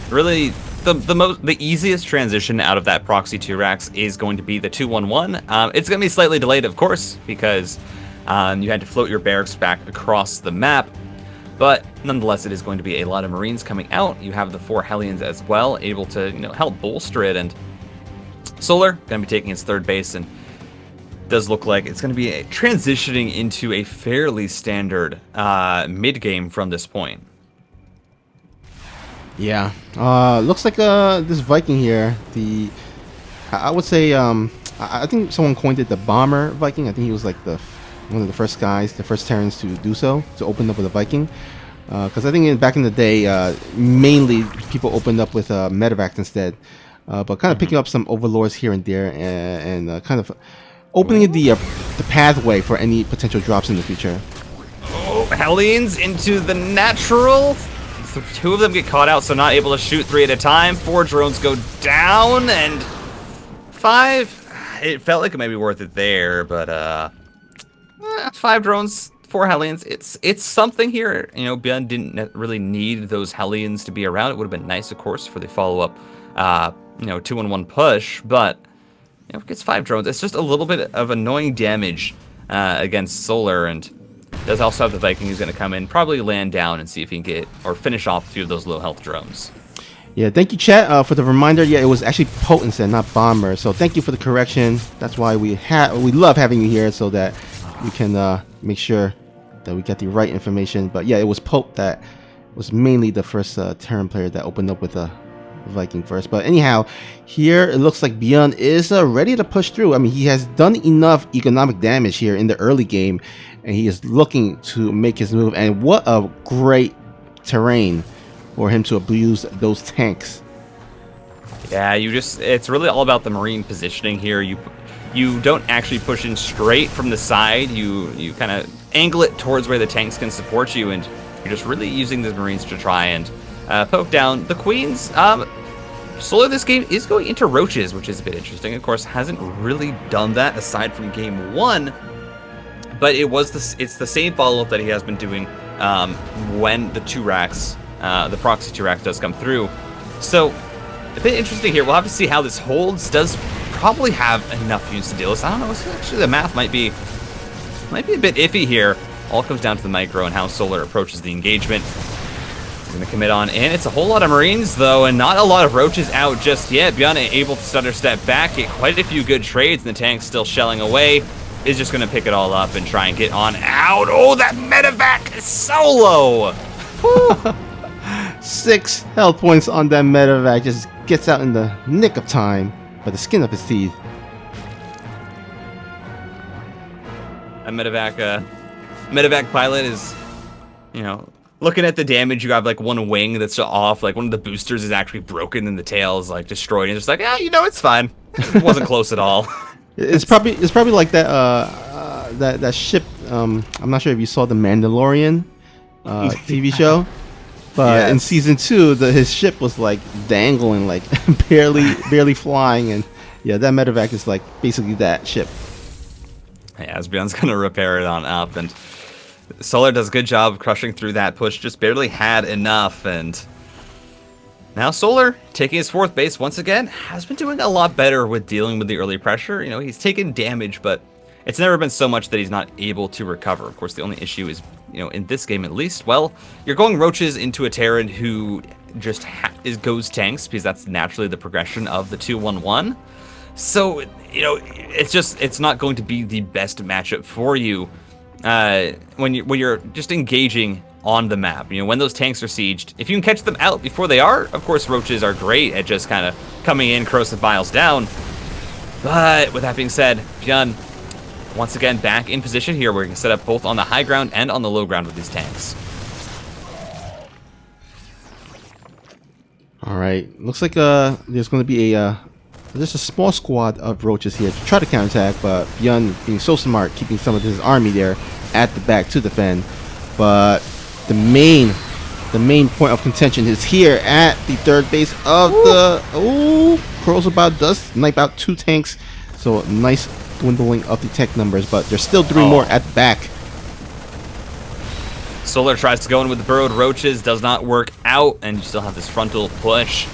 Really, the easiest transition out of that Proxy 2 racks is going to be the 2-1-1. It's going to be slightly delayed, of course, because you had to float your barracks back across the map. But nonetheless, it is going to be a lot of Marines coming out. You have the 4 Hellions as well, able to, you know, help bolster it. And Solar going to be taking his 3rd base, and does look like it's going to be transitioning into a fairly standard mid-game from this point. Yeah, looks like this Viking here. I would say I think someone coined it the bomber Viking. I think he was like one of the first guys, the first Terrans to do so, to open up with a Viking. Because I think back in the day, mainly people opened up with medevacs instead. But kind of picking up some overlords here and there, and kind of opening the pathway for any potential drops in the future. Oh, Hellions into the natural. Two of them get caught out, so not able to shoot 3 at a time. 4 drones go down, and 5. It felt like it might be worth it there, but 5 drones, 4 Hellions. It's something here. You know, BYUN didn't really need those Hellions to be around. It would have been nice, of course, for the follow-up, 2-on-1 push, but it gets 5 drones. It's just a little bit of annoying damage against Solar, and does also have the Viking who's going to come in, probably land down and see if he can get or finish off a few of those low health drones. Yeah, thank you, chat, for the reminder. Yeah, it was actually Potency and not Bomber. So thank you for the correction. That's why we love having you here, so that we can make sure that we get the right information. But yeah, it was Pope that was mainly the first Terran player that opened up with a Viking first. But anyhow, here it looks like BYUN is ready to push through. I mean, he has done enough economic damage here in the early game, and he is looking to make his move. And what a great terrain for him to abuse those tanks. Yeah, it's really all about the Marine positioning here. You don't actually push in straight from the side. You kind of angle it towards where the tanks can support you, and you're just really using the Marines to try and poke down the Queens. Solar this game is going into roaches, which is a bit interesting. Of course, hasn't really done that aside from game 1, but it's the same follow-up that he has been doing when the 2 racks, the Proxy 2 rack does come through. So a bit interesting here. We'll have to see how this holds. Does probably have enough units to deal with. I don't know. Actually, the math might be a bit iffy here. All comes down to the micro and how Solar approaches the engagement. He's going to commit on, and it's a whole lot of Marines, though, and not a lot of roaches out just yet. BYUN able to stutter step back, get quite a few good trades, and the tank's still shelling away. Is just going to pick it all up and try and get on out. Oh, that medevac is so low. 6 health points on that medevac. Just gets out in the nick of time by the skin of his teeth. A medevac pilot is, looking at the damage. You have like one wing that's off, like one of the boosters is actually broken and the tail is like destroyed. And it's just like, it's fine. It wasn't close at all. It's probably like that that ship. I'm not sure if you saw the Mandalorian TV show, but yes. In season 2, his ship was like dangling, like barely flying, and yeah, that medevac is like basically that ship. Yeah, as BYUN's gonna repair it on up, and Solar does a good job of crushing through that push. Just barely had enough, and now Solar, taking his 4th base once again, has been doing a lot better with dealing with the early pressure. He's taken damage, but it's never been so much that he's not able to recover. Of course, the only issue is, in this game at least, well, you're going roaches into a Terran who just goes tanks, because that's naturally the progression of the 2-1-1. So, it's not going to be the best matchup for you when you're just engaging on the map. When those tanks are sieged, if you can catch them out before they are, of course, roaches are great at just kind of coming in, corrosive biles down. But with that being said, BYUN once again back in position here where you can set up both on the high ground and on the low ground with these tanks. All right, looks like there's going to be just a small squad of roaches here to try to counterattack, but BYUN being so smart, keeping some of his army there at the back to defend. But the main point of contention is here at the 3rd base of Corrosibot does snipe out 2 tanks, so nice dwindling of the tech numbers, but there's still 3 more at the back. Solar tries to go in with the burrowed roaches, does not work out, and you still have this frontal push.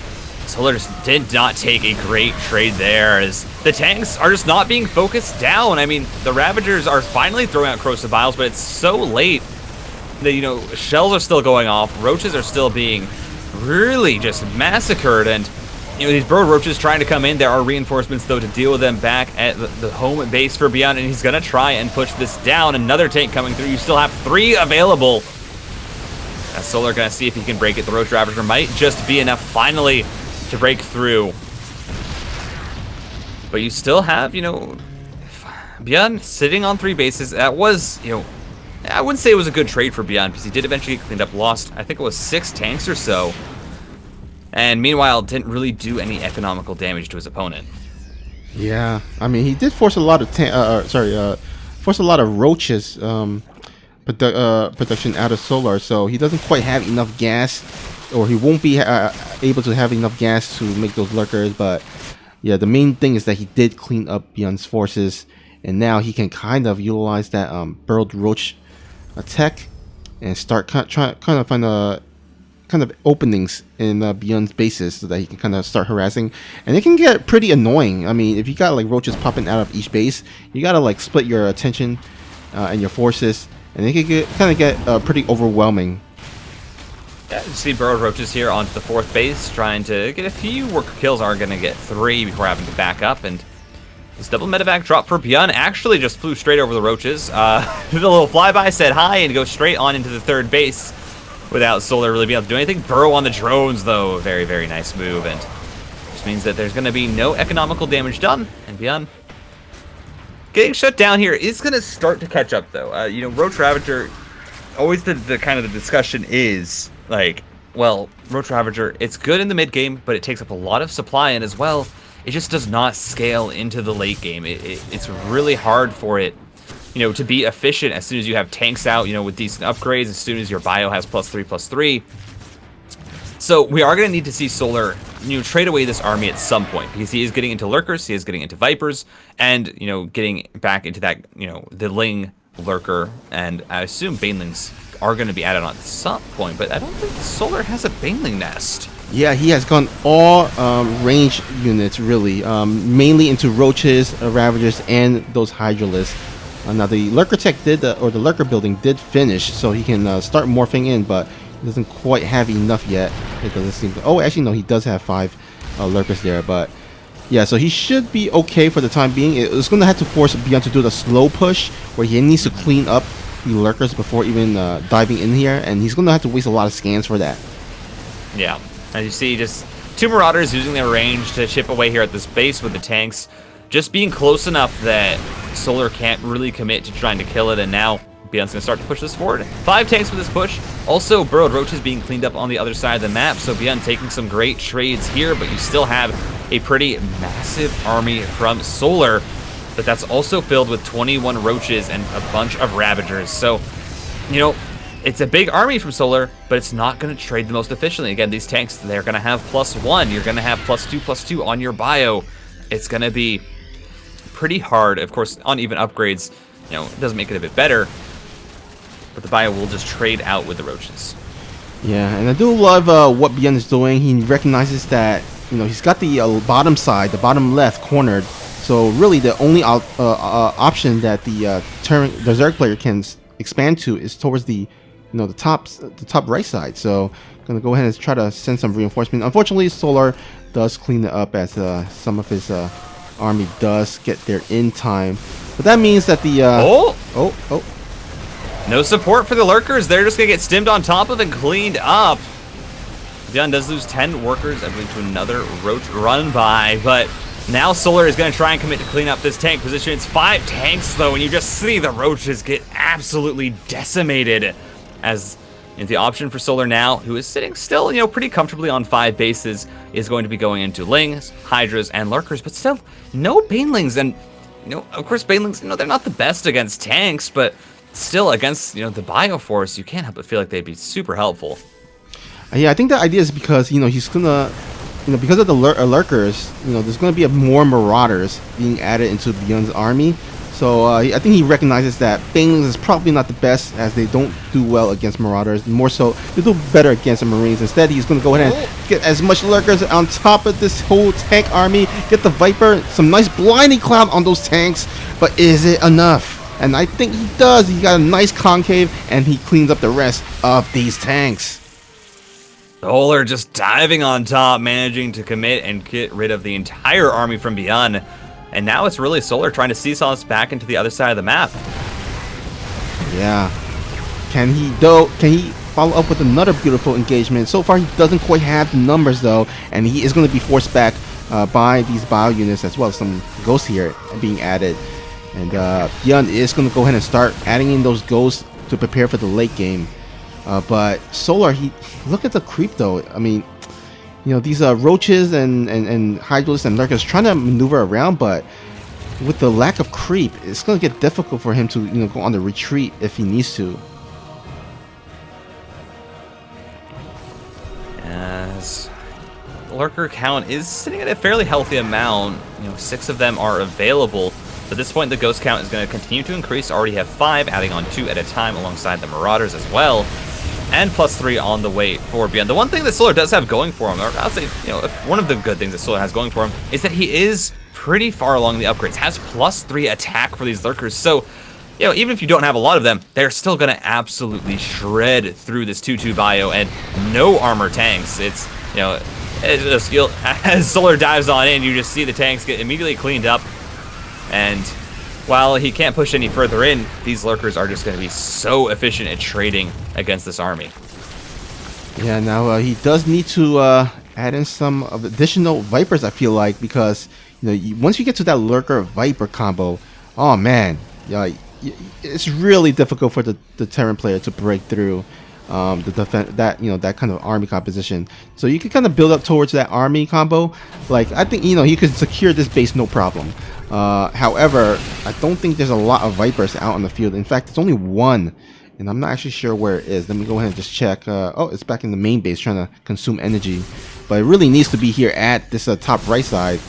Solar just did not take a great trade there, as the tanks are just not being focused down. I mean, the Ravagers are finally throwing out corrosive biles, but it's so late that, shells are still going off, roaches are still being really just massacred, and You know, these bird roaches trying to come in. There are reinforcements, though, to deal with them back at the home base for BYUN, and he's going to try and push this down. Another tank coming through. You still have 3 available. That's Solar going to see if he can break it. The Roach Ravager might just be enough, finally, to break through. But you still have, you know, BYUN sitting on 3 bases. That was, you know, I wouldn't say it was a good trade for BYUN, because he did eventually get cleaned up, lost, I think it was 6 tanks or so. And meanwhile, didn't really do any economical damage to his opponent. Yeah, I mean, he did force a lot of force a lot of roaches production out of Solar, so he doesn't quite have enough gas, or he won't be able to have enough gas to make those lurkers. But yeah, the main thing is that he did clean up BYUN's forces, and now he can kind of utilize that burrowed roach attack and start trying to find a kind of openings in BYUN's bases so that he can kind of start harassing, and it can get pretty annoying. I mean, if you got like roaches popping out of each base, you gotta like split your attention and your forces, and it can kind of get pretty overwhelming. Yeah, you see burrowed roaches here onto the 4th base, trying to get a few worker kills. Are going to get 3 before having to back up, and this double medevac drop for BYUN actually just flew straight over the roaches. The little flyby said hi and goes straight on into the 3rd base without Solar really being able to do anything. Burrow on the drones, though. Very, very nice move, and which means that there's going to be no economical damage done, and BYUN getting shut down here is going to start to catch up, though. You know, Roach Ravager, always the kind of the discussion is, like, well, Roach Ravager, it's good in the mid game, but it takes up a lot of supply, and as well, it just does not scale into the late game. It's really hard for it, you know, to be efficient as soon as you have tanks out, you know, with decent upgrades, as soon as your bio has +3/+3. So we are going to need to see Solar, you know, trade away this army at some point, because he is getting into Lurkers, he is getting into Vipers, and, you know, getting back into that, you know, the Ling Lurker, and I assume Banelings are going to be added on at some point, but I don't think Solar has a Baneling nest. Yeah, he has gone all range units, really, mainly into roaches, ravagers, and those hydralisks. Now the Lurker tech or the Lurker building did finish, so he can start morphing in, but he doesn't quite have enough yet. It doesn't seem to. Oh, actually, no, he does have 5 Lurkers there, but yeah, so he should be okay for the time being. It's going to have to force BYUN to do the slow push, where he needs to clean up the Lurkers before even diving in here, and he's going to have to waste a lot of scans for that. Yeah, as you see, just 2 Marauders using their range to chip away here at this base with the tanks, just being close enough that Solar can't really commit to trying to kill it, and now BYUN's going to start to push this forward. 5 tanks with this push. Also, burrowed roaches being cleaned up on the other side of the map, so BYUN taking some great trades here, but you still have a pretty massive army from Solar, but that's also filled with 21 roaches and a bunch of ravagers. So, you know, it's a big army from Solar, but it's not going to trade the most efficiently. Again, these tanks, they're going to have +1. You're going to have +2/+2 on your bio. It's going to be pretty hard. Of course, on even upgrades, you know, it doesn't make it a bit better, but the bio will just trade out with the roaches. Yeah, and I do love what BYUN is doing. He recognizes that, you know, he's got the bottom side, the bottom left cornered. So really, the only option that the Zerg player can expand to is towards the, you know, the top right side. So gonna go ahead and try to send some reinforcement. Unfortunately, Solar does clean it up as some of his army does get there in time. But that means that the no support for the Lurkers. They're just gonna get stimmed on top of and cleaned up. BYUN does lose 10 workers, I believe, to another roach run by, but now Solar is going to try and commit to clean up this tank position. It's 5 tanks, though, and you just see the roaches get absolutely decimated. As the option for Solar now, who is sitting still, you know, pretty comfortably on 5 bases, is going to be going into Lings, Hydras, and Lurkers, but still, no Banelings. And, you know, of course, Banelings, you know, they're not the best against tanks, but still, against, you know, the Bioforce, you can't help but feel like they'd be super helpful. Yeah, I think the idea is because, you know, he's gonna, you know, because of the Lurkers, you know, there's gonna be more Marauders being added into BYUN's army. So I think he recognizes that Banelings is probably not the best, as they don't do well against Marauders. More so, they do better against the Marines. Instead, he's gonna go ahead and get as much Lurkers on top of this whole tank army. Get the Viper, some nice blinding cloud on those tanks. But is it enough? And I think he does. He got a nice concave, and he cleans up the rest of these tanks. Solar just diving on top, managing to commit and get rid of the entire army from BYUN. And now it's really Solar trying to seesaw us back into the other side of the map. Yeah. Can he follow up with another beautiful engagement? So far, he doesn't quite have the numbers, though. And he is going to be forced back by these bio units as well. Some ghosts here being added. And BYUN is going to go ahead and start adding in those ghosts to prepare for the late game. But Solar, look at the creep though. I mean, you know, these roaches and hydralisks and lurkers trying to maneuver around, but with the lack of creep, it's going to get difficult for him to, you know, go on the retreat if he needs to. As lurker count is sitting at a fairly healthy amount, you know, 6 of them are available. At this point, the ghost count is going to continue to increase. Already have 5, adding on 2 at a time alongside the Marauders as well. And +3 on the way for BYUN. The one thing that Solar does have going for him, or I'll say, you know, one of the good things that Solar has going for him, is that he is pretty far along the upgrades. Has +3 attack for these lurkers. So, you know, even if you don't have a lot of them, they're still going to absolutely shred through this 2-2 bio and no armor tanks. It's, you know, it's just, as Solar dives on in, you just see the tanks get immediately cleaned up. And while he can't push any further in, these lurkers are just going to be so efficient at trading against this army. Yeah, now he does need to add in some additional Vipers, I feel like, because, you know, once you get to that Lurker Viper combo, oh man, yeah, it's really difficult for the Terran player to break through that kind of army composition. So you can kind of build up towards that army combo. Like, I think, you know, he could secure this base no problem. However, I don't think there's a lot of Vipers out on the field. In fact, it's only one, and I'm not actually sure where it is. Let me go ahead and just check. Oh, it's back in the main base trying to consume energy, but it really needs to be here at this top right side,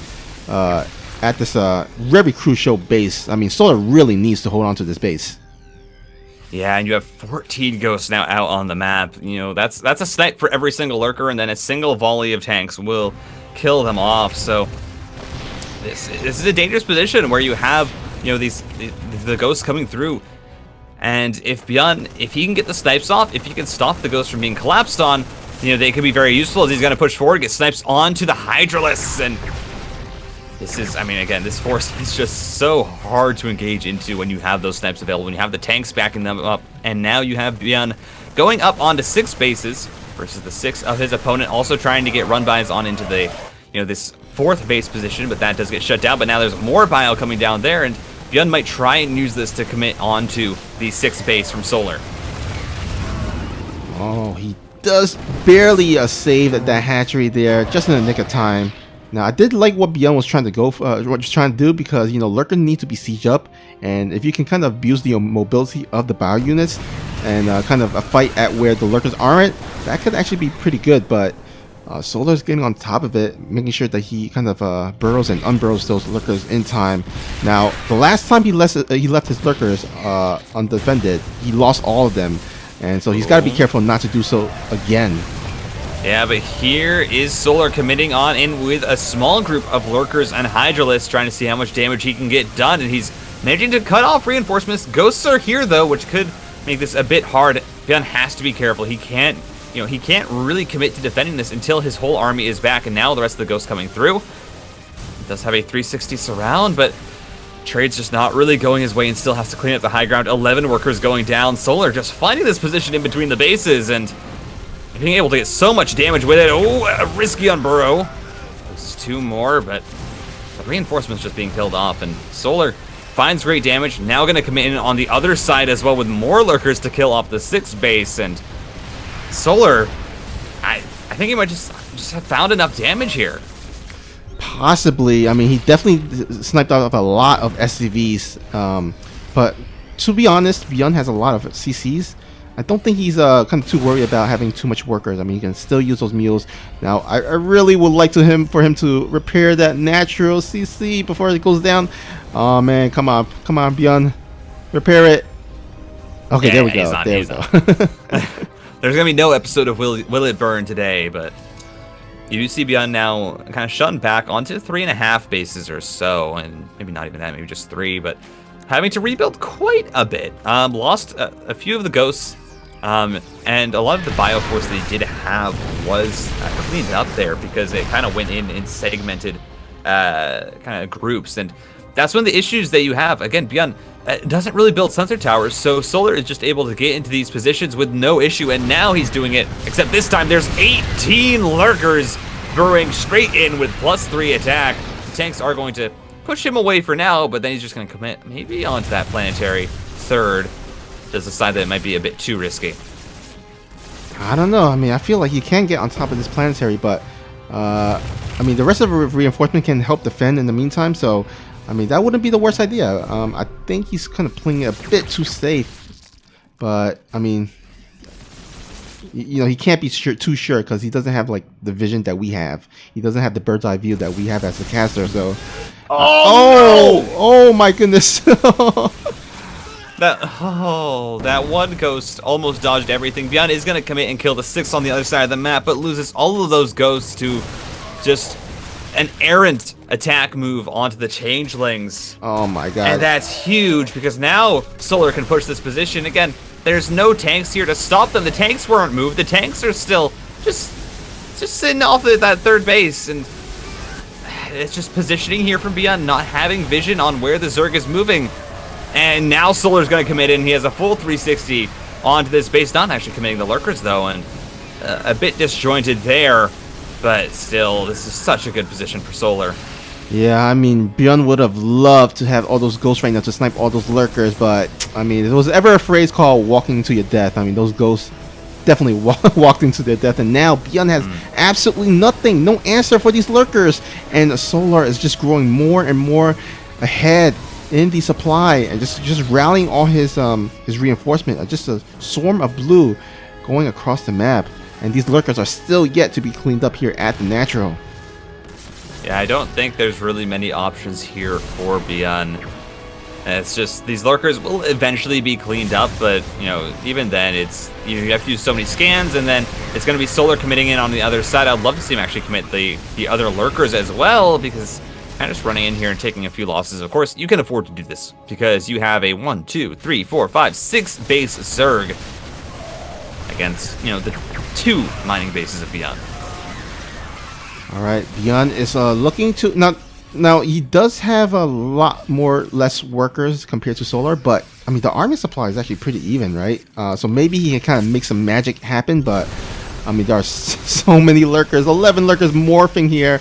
at this very crucial base. I mean, Solar really needs to hold on to this base. Yeah, and you have 14 ghosts now out on the map. You know, that's a snipe for every single lurker, and then a single volley of tanks will kill them off. So this is a dangerous position where you have, you know, the ghosts coming through. And if BYUN, if he can get the snipes off, if he can stop the ghosts from being collapsed on, you know, they could be very useful as he's going to push forward, get snipes onto the hydralisks. And this is, I mean, again, this force is just so hard to engage into when you have those snipes available, when you have the tanks backing them up. And now you have BYUN going up onto 6 bases versus the 6 of his opponent, also trying to get run-bys on into the, you know, this 4th base position, but that does get shut down. But now there's more bio coming down there, and BYUN might try and use this to commit onto the 6th base from Solar. Oh, he does barely save at that hatchery there, just in the nick of time. Now, I did like what BYUN was trying to go for, what was trying to do, because, you know, Lurker need to be siege up, and if you can kind of abuse the mobility of the bio units and kind of a fight at where the Lurkers aren't, that could actually be pretty good. But Solar's getting on top of it, making sure that he kind of burrows and unburrows those Lurkers in time. Now, the last time he left his Lurkers undefended, he lost all of them, and so he's got to be careful not to do so again. Yeah, but here is Solar committing on in with a small group of lurkers and hydralisks, trying to see how much damage he can get done, and he's managing to cut off reinforcements. Ghosts are here though, which could make this a bit hard. BYUN has to be careful. He can't really commit to defending this until his whole army is back, and now the rest of the ghosts coming through. He does have a 360 surround, but trade's just not really going his way and still has to clean up the high ground. 11 workers going down. Solar just finding this position in between the bases and being able to get so much damage with it. Oh, a risky unburrow. There's 2 more, but the reinforcements just being killed off, and Solar finds great damage. Now going to come in on the other side as well with more lurkers to kill off the 6th base, and Solar, I think he might just have found enough damage here. Possibly. I mean, he definitely sniped out a lot of SCVs, but to be honest, BYUN has a lot of CCs. I don't think he's kind of too worried about having too much workers. I mean, he can still use those mules. Now, I really would like for him to repair that natural CC before it goes down. Oh man, come on, BYUN, repair it. Okay, yeah, there we go. There we go. There's gonna be no episode of Will It Burn today, but you do see BYUN now kind of shutting back onto 3.5 bases or so, and maybe not even that, maybe just 3, but having to rebuild quite a bit. Lost a few of the ghosts. And a lot of the bioforce that he did have was cleaned up there because it kind of went in segmented kind of groups, and that's one of the issues that you have. Again, BYUN doesn't really build sensor towers, so Solar is just able to get into these positions with no issue, and now he's doing it, except this time there's 18 Lurkers burrowing straight in with +3 attack. The tanks are going to push him away for now, but then he's just going to commit maybe onto that planetary third. Does decide that it might be a bit too risky. I don't know. I mean, I feel like you can get on top of this planetary, but I mean, the rest of the reinforcement can help defend in the meantime, so I mean, that wouldn't be the worst idea. I think he's kind of playing it a bit too safe, but I mean, you know, he can't be too sure because he doesn't have like the vision that we have. He doesn't have the bird's eye view that we have as a caster. So, oh my goodness! That one ghost almost dodged everything. BYUN is gonna commit and kill the 6 on the other side of the map, but loses all of those ghosts to just an errant attack move onto the changelings. Oh my god. And that's huge because now Solar can push this position. Again, there's no tanks here to stop them. The tanks weren't moved. The tanks are still just sitting off at that third base, and it's just positioning here from BYUN, not having vision on where the Zerg is moving. And now Solar's going to commit in. He has a full 360 onto this base. Not actually committing the Lurkers, though, and a bit disjointed there. But still, this is such a good position for Solar. Yeah, I mean, BYUN would have loved to have all those ghosts right now to snipe all those Lurkers, but I mean, there was ever a phrase called walking to your death. I mean, those ghosts definitely walked into their death, and now BYUN has absolutely nothing, no answer for these Lurkers, and Solar is just growing more and more ahead in the supply and just rallying all his reinforcement. Just a swarm of blue going across the map, and these Lurkers are still yet to be cleaned up here at the natural. Yeah, I don't think there's really many options here for BYUN. It's just these Lurkers will eventually be cleaned up, but you know, even then, it's you have to use so many scans, and then it's going to be Solar committing in on the other side. I'd love to see him actually commit the other Lurkers as well, because kind of just running in here and taking a few losses. Of course, you can afford to do this because you have a 1, 2, 3, 4, 5, 6 base Zerg against, you know, the 2 mining bases of BYUN. All right, BYUN is looking to now he does have a lot less workers compared to Solar, but I mean the army supply is actually pretty even, right? So maybe he can kind of make some magic happen, but I mean there are so many Lurkers, 11 Lurkers morphing here.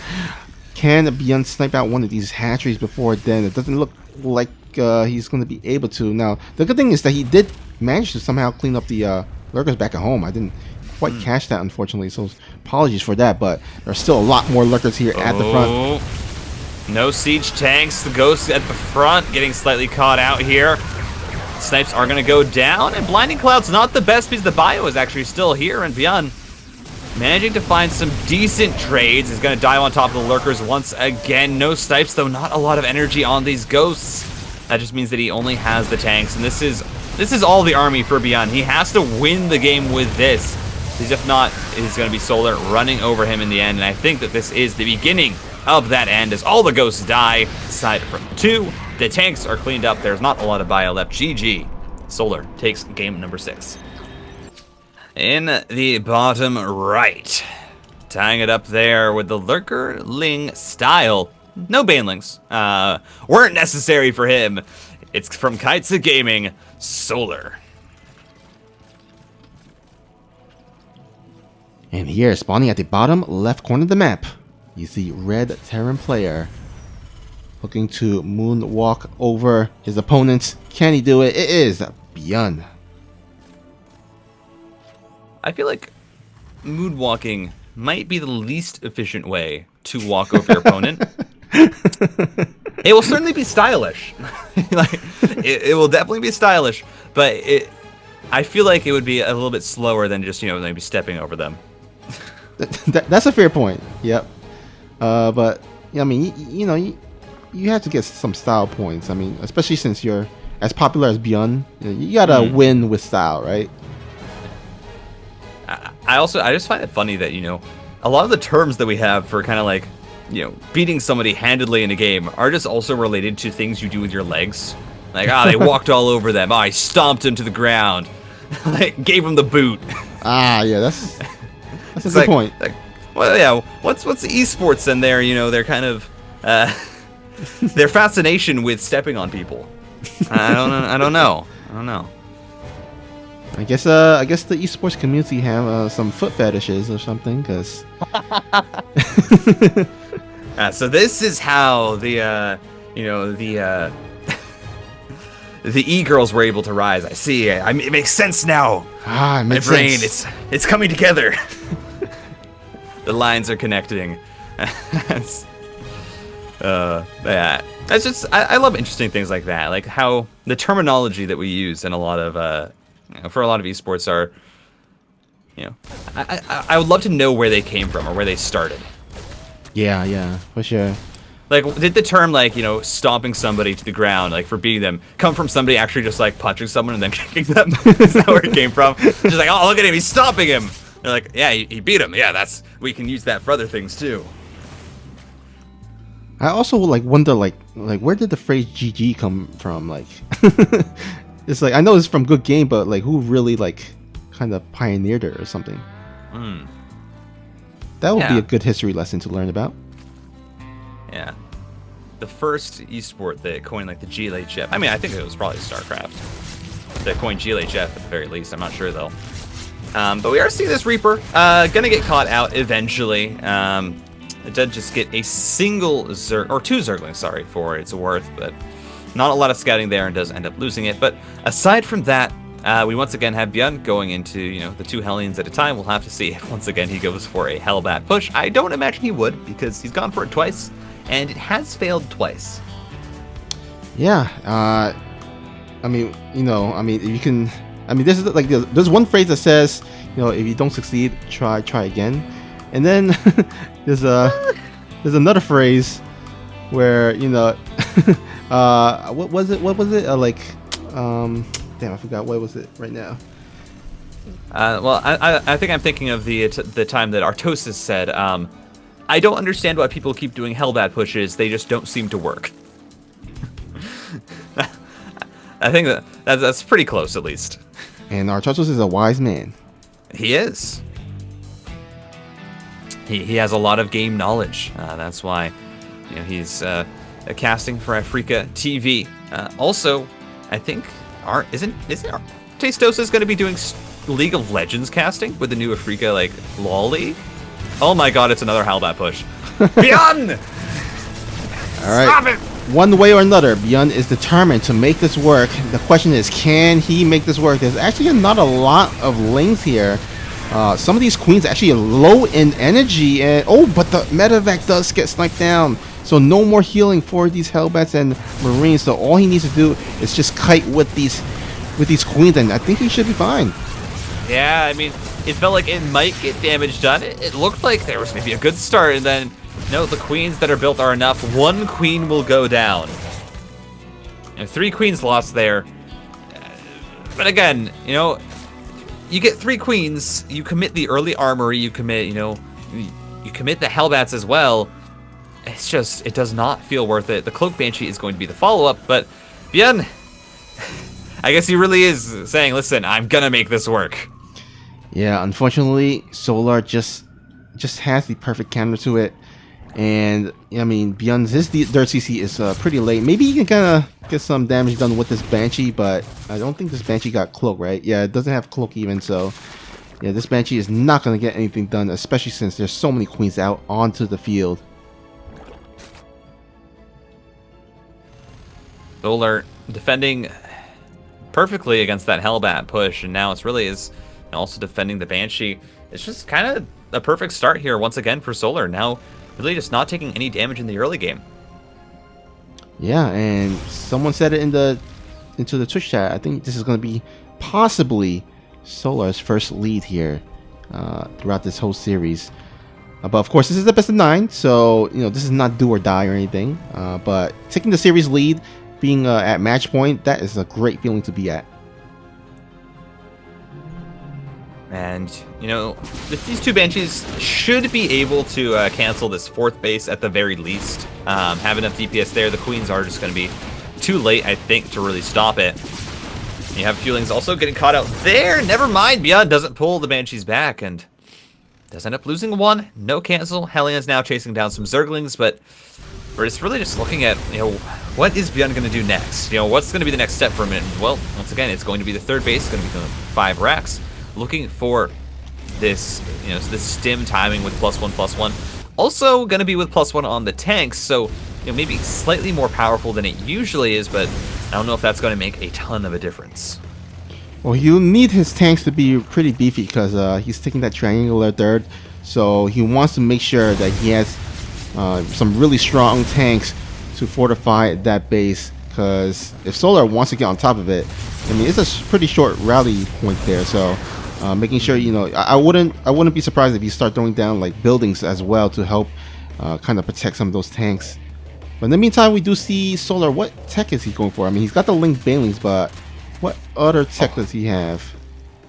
Can BYUN snipe out one of these hatcheries before then? It doesn't look like he's going to be able to. Now, the good thing is that he did manage to somehow clean up the Lurkers back at home. I didn't quite catch that, unfortunately, so apologies for that, but there's still a lot more Lurkers here at the front. No siege tanks. The ghosts at the front getting slightly caught out here. Snipes are going to go down, and Blinding Cloud's not the best because the bio is actually still here, and BYUN managing to find some decent trades. Is going to dive on top of the Lurkers once again. No snipes, though. Not a lot of energy on these ghosts. That just means that he only has the tanks, and this is all the army for BYUN. He has to win the game with this, because if not, it's going to be Solar running over him in the end. And I think that this is the beginning of that end, as all the ghosts die. Aside from 2, the tanks are cleaned up. There's not a lot of bio left. GG. Solar takes game number 6. In the bottom right, tying it up there with the Lurker Ling style. No banelings. Weren't necessary for him. It's from Kaitsa Gaming, Solar. And here, spawning at the bottom left corner of the map, you see Red Terran player looking to moonwalk over his opponent. Can he do it? It is BYUN. I feel like moonwalking might be the least efficient way to walk over your opponent. It will certainly be stylish. Like, it will definitely be stylish, but I feel like it would be a little bit slower than just, you know, maybe stepping over them. That's a fair point. Yep. But I mean, you know, you have to get some style points. I mean, especially since you're as popular as BYUN, you gotta win with style, right? I just find it funny that, you know, a lot of the terms that we have for kind of like, you know, beating somebody handedly in a game are just also related to things you do with your legs. Like, they walked all over them. I stomped him to the ground. Like, gave him the boot. Yeah, that's That's a good point. Like, well, yeah. What's the esports in there? You know, they're kind of their fascination with stepping on people. I don't know. I guess the esports community have some foot fetishes or something, because. So this is how the the e-girls were able to rise. I see. It makes sense now. Ah, it makes My brain, sense. it's coming together. The lines are connecting. Yeah. That's just I love interesting things like that, like how the terminology that we use in a lot of for a lot of esports are, I would love to know where they came from or where they started. Yeah, for sure. Like, did the term, like, stomping somebody to the ground, like, for beating them, come from somebody actually just, like, punching someone and then kicking them? Is that where it came from? Just like, oh, look at him, he's stomping him! They're like, yeah, he beat him. Yeah, we can use that for other things, too. I also, like, wonder, like where did the phrase GG come from? Like, it's like, I know it's from Good Game, but, like, who really, like, kind of pioneered it or something? That would be a good history lesson to learn about. Yeah. The first esport that coined, like, the GLHF. I mean, I think it was probably StarCraft that coined GLHF at the very least. I'm not sure, though. But we are seeing this Reaper. Gonna get caught out eventually. It did just get a single or two Zerglings, sorry, for its worth, but not a lot of scouting there and does end up losing it. But aside from that, we once again have BYUN going into, the two Hellions at a time. We'll have to see if once again he goes for a Hellbat push. I don't imagine he would, because he's gone for it twice, and it has failed twice. Yeah, I mean, if you can, this is like, there's one phrase that says, if you don't succeed, try again. And then there's another phrase where, what was it? Damn, I forgot. What was it right now? Well, I think I'm thinking of the time that Artosis said, I don't understand why people keep doing Hellbat pushes. They just don't seem to work. I think that's pretty close, at least. And Artosis is a wise man. He is. He has a lot of game knowledge. That's why, he's casting for Africa TV. Also, I think isn't Tastosis going to be doing League of Legends casting with the new Africa LoL League? Oh my God, it's another Hellbat push. BYUN! All right. Stop it! One way or another, BYUN is determined to make this work. The question is, can he make this work? There's actually not a lot of lanes here. Some of these queens are actually low in energy, and but the medevac does get sniped down. So no more healing for these Hellbats and Marines. So all he needs to do is just kite with these queens, and I think he should be fine. Yeah, I mean, it felt like it might get damage done. It looked like there was maybe a good start, and then the queens that are built are enough. One queen will go down. And 3 queens lost there. But again, you get 3 queens, you commit the early armory, you commit, you commit the Hellbats as well. It's just, it does not feel worth it. The Cloak Banshee is going to be the follow-up, but BYUN, I guess he really is saying, listen, I'm gonna make this work. Yeah, unfortunately, Solar just has the perfect counter to it. And, I mean, BYUN's Dirt CC is pretty late. Maybe he can kind of get some damage done with this Banshee, but I don't think this Banshee got Cloak, right? Yeah, it doesn't have Cloak even, so yeah, this Banshee is not going to get anything done, especially since there's so many queens out onto the field. Solar defending perfectly against that Hellbat push, and now it's really is also defending the Banshee. It's just kind of a perfect start here once again for Solar. Now really just not taking any damage in the early game. Yeah, and someone said it into the Twitch chat. I think this is going to be possibly Solar's first lead here throughout this whole series. But of course, this is the best of 9, so this is not do or die or anything. But taking the series lead, being at match point, that is a great feeling to be at. And, these 2 Banshees should be able to cancel this 4th base at the very least. Have enough DPS there. The Queens are just going to be too late, I think, to really stop it. You have Fuelings also getting caught out there. Never mind. BYUN doesn't pull the Banshees back, and Does end up losing one. No cancel. Hellions now chasing down some Zerglings, but we're just really just looking at, what is BYUN going to do next? What's going to be the next step for a minute? Well, once again, it's going to be the third base. It's going to be the 5 racks. Looking for this, this stim timing with +1/+1. Also going to be with +1 on the tanks, so maybe slightly more powerful than it usually is, but I don't know if that's going to make a ton of a difference. Well, you need his tanks to be pretty beefy because he's taking that triangular third, so he wants to make sure that he has some really strong tanks to fortify that base. Because if Solar wants to get on top of it, I mean, it's a pretty short rally point there, so. Making sure, I wouldn't be surprised if you start throwing down like buildings as well to help kind of protect some of those tanks. But in the meantime, we do see Solar. What tech is he going for? I mean, he's got the Link Banelings, but what other tech does he have?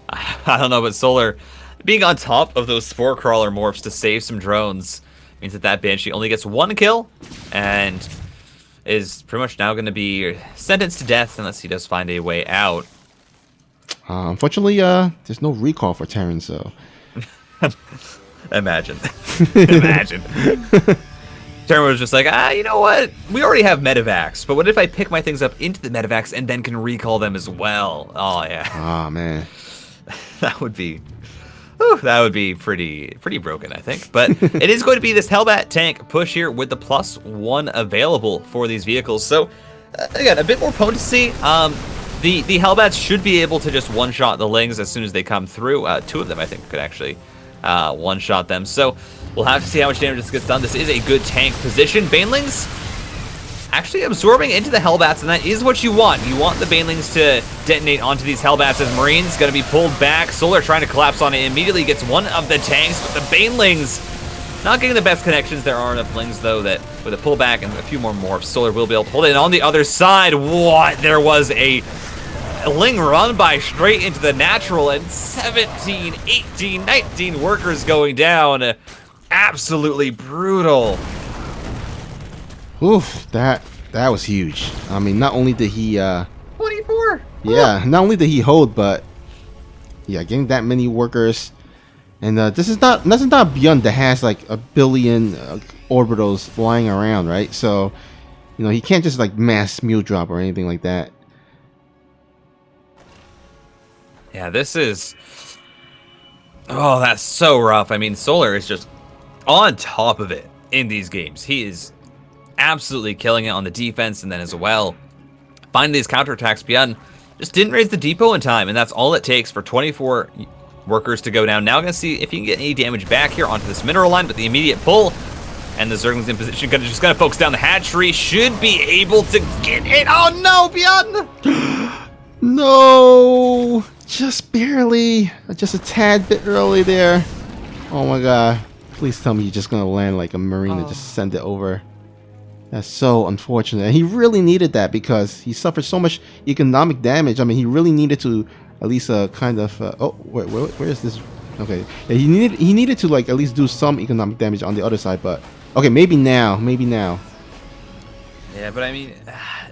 I don't know, but Solar being on top of those Spore Crawler morphs to save some drones means that Banshee only gets 1 kill and is pretty much now going to be sentenced to death unless he does find a way out. Unfortunately, there's no recall for Terran, so. Imagine. Imagine. Terran was just like, you know what? We already have medevacs, but what if I pick my things up into the medevacs and then can recall them as well? Oh, yeah. Oh, man. That would be pretty broken, I think. But it is going to be this Hellbat tank push here with the +1 available for these vehicles. So, again, a bit more potency. The Hellbats should be able to just one-shot the Lings as soon as they come through. 2 of them, I think, could actually one-shot them. So we'll have to see how much damage this gets done. This is a good tank position. Banelings actually absorbing into the Hellbats, and that is what you want. You want the Banelings to detonate onto these Hellbats as Marines. Going to be pulled back. Solar trying to collapse on it. Immediately gets one of the tanks, but the Banelings not getting the best connections. There are enough Lings, though, that with a pullback and a few more morphs, Solar will be able to hold it. And on the other side, what? There was a Ling run by straight into the natural, and 17, 18, 19 workers going down. Absolutely brutal. Oof, that was huge. I mean, not only did he 24. Yeah, not only did he hold, but yeah, getting that many workers. And this is not BYUN that has like a billion orbitals flying around, right? So, he can't just like mass mule drop or anything like that. Yeah, this is... Oh, that's so rough. I mean, Solar is just on top of it in these games. He is absolutely killing it on the defense, and then as well, finding these counterattacks. BYUN just didn't raise the depot in time, and that's all it takes for 24 workers to go down. Now going to see if he can get any damage back here onto this mineral line, but the immediate pull, and the Zerglings in position, just going to focus down the hatchery, should be able to get it. Oh no, BYUN! No! Just barely. Just a tad bit early there. Oh my god. Please tell me you're just going to land like a Marine and just send it over. That's so unfortunate. And he really needed that because he suffered so much economic damage. I mean, he really needed to at least kind of... where is this? Okay. Yeah, he needed to like at least do some economic damage on the other side, but... Okay, maybe now. Maybe now. Yeah, but I mean,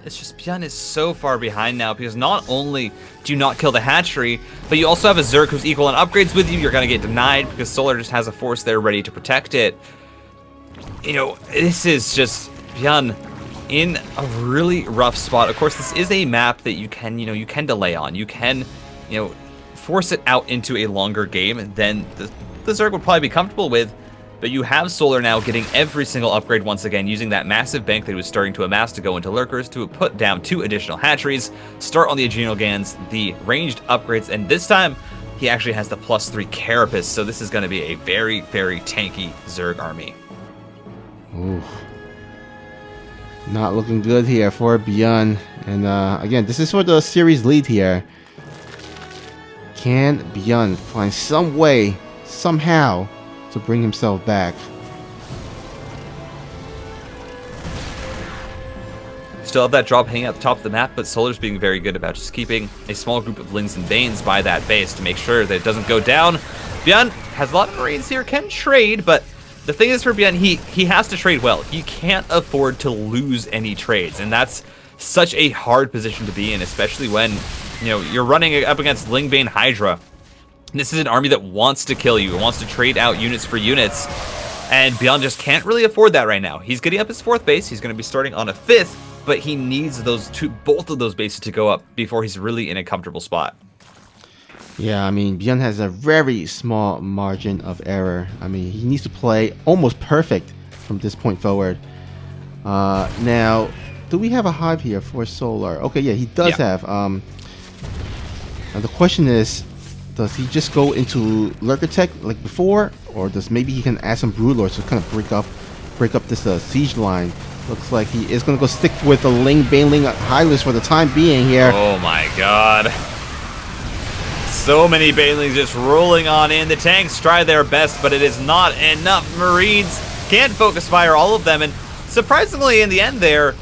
it's just BYUN is so far behind now because not only do you not kill the hatchery, but you also have a Zerg who's equal on upgrades with you. You're going to get denied because Solar just has a force there ready to protect it. This is just BYUN in a really rough spot. Of course, this is a map that you can delay on. You can, force it out into a longer game than the Zerg would probably be comfortable with. But you have Solar now getting every single upgrade once again, using that massive bank that he was starting to amass to go into Lurkers to put down 2 additional hatcheries, start on the Adrenal Gans, the ranged upgrades, and this time he actually has the +3 Carapace, so this is going to be a very, very tanky Zerg army. Ooh. Not looking good here for BYUN. And again, this is for the series lead here. Can BYUN find some way, somehow, to bring himself back? Still have that drop hanging at the top of the map, but Solar's being very good about just keeping a small group of Lings and Banes by that base to make sure that it doesn't go down. BYUN has a lot of Marines here, can trade, but the thing is for BYUN, he has to trade well. He can't afford to lose any trades, and that's such a hard position to be in, especially when you're running up against Lingbane Hydra. This is an army that wants to kill you. It wants to trade out units for units. And BYUN just can't really afford that right now. He's getting up his 4th base. He's going to be starting on a 5th, but he needs both of those bases to go up before he's really in a comfortable spot. Yeah, I mean, BYUN has a very small margin of error. I mean, he needs to play almost perfect from this point forward. Now, do we have a hive here for Solar? Okay, yeah, he does have. Now the question is, does he just go into Lurker tech like before, or does maybe he can add some Broodlords to kind of break up this siege line? Looks like he is going to go stick with the Baneling Highless for the time being here. Oh my god. So many Banelings just rolling on in. The tanks try their best, but it is not enough. Marines can't focus fire all of them, and surprisingly in the end there,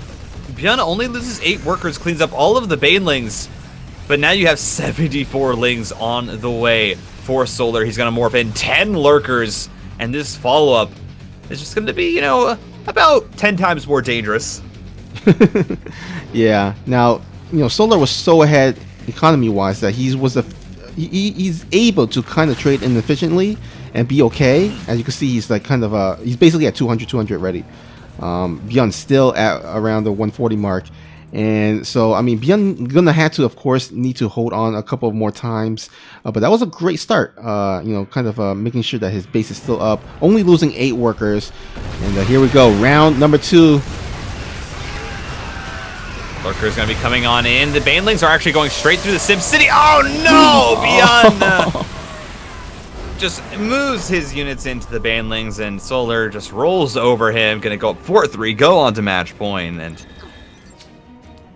BYUN only loses 8 workers, cleans up all of the Banelings. But now you have 74 Lings on the way for Solar. He's going to morph in 10 Lurkers, and this follow-up is just going to be, you know, about 10 times more dangerous. Yeah. Now, you know, Solar was so ahead economy-wise that he's able to kind of trade inefficiently and be okay. As you can see, he's like kind of he's basically at 200 ready. BYUN still at around the 140 mark. And so, I mean, BYUN gonna have to, of course, need to hold on a couple of more times. But that was a great start, you know, kind of making sure that his base is still up. Only losing 8 workers. And here we go, round number 2. Lurker's going to be coming on in. The Banelings are actually going straight through the Sim City. Oh no! BYUN just moves his units into the Banelings, and Solar just rolls over him. Going to go up 4-3, go on to match point. And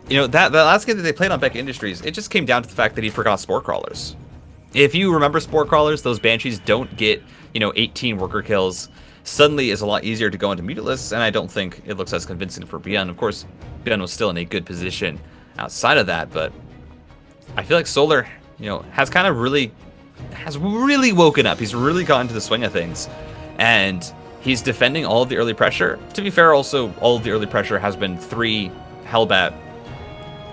you know, that last game that they played on Beck Industries, it just came down to the fact that he forgot Spore Crawlers. If you remember Spore Crawlers, those Banshees don't get, you know, 18 worker kills. Suddenly is a lot easier to go into Mutilus, and I don't think it looks as convincing for BYUN. Of course, BYUN was still in a good position outside of that, but I feel like Solar, you know, has really woken up. He's really gotten to the swing of things, and he's defending all of the early pressure. To be fair, also, all of the early pressure has been 3 Hellbat,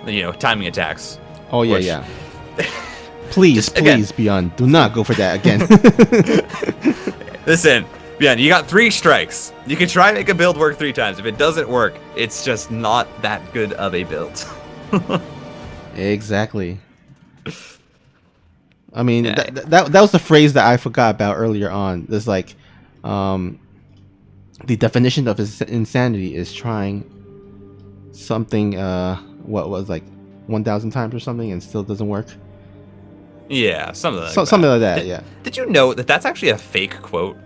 you know, timing attacks. Oh, yeah, yeah. Please, BYUN, do not go for that again. Listen, BYUN, you got 3 strikes. You can try and make a build work 3 times. If it doesn't work, it's just not that good of a build. Exactly. I mean, yeah. that was the phrase that I forgot about earlier on. There's like, the definition of insanity is trying something, what was like 1,000 times or something, and still doesn't work. Yeah, something like that. Yeah. Did you know that that's actually a fake quote?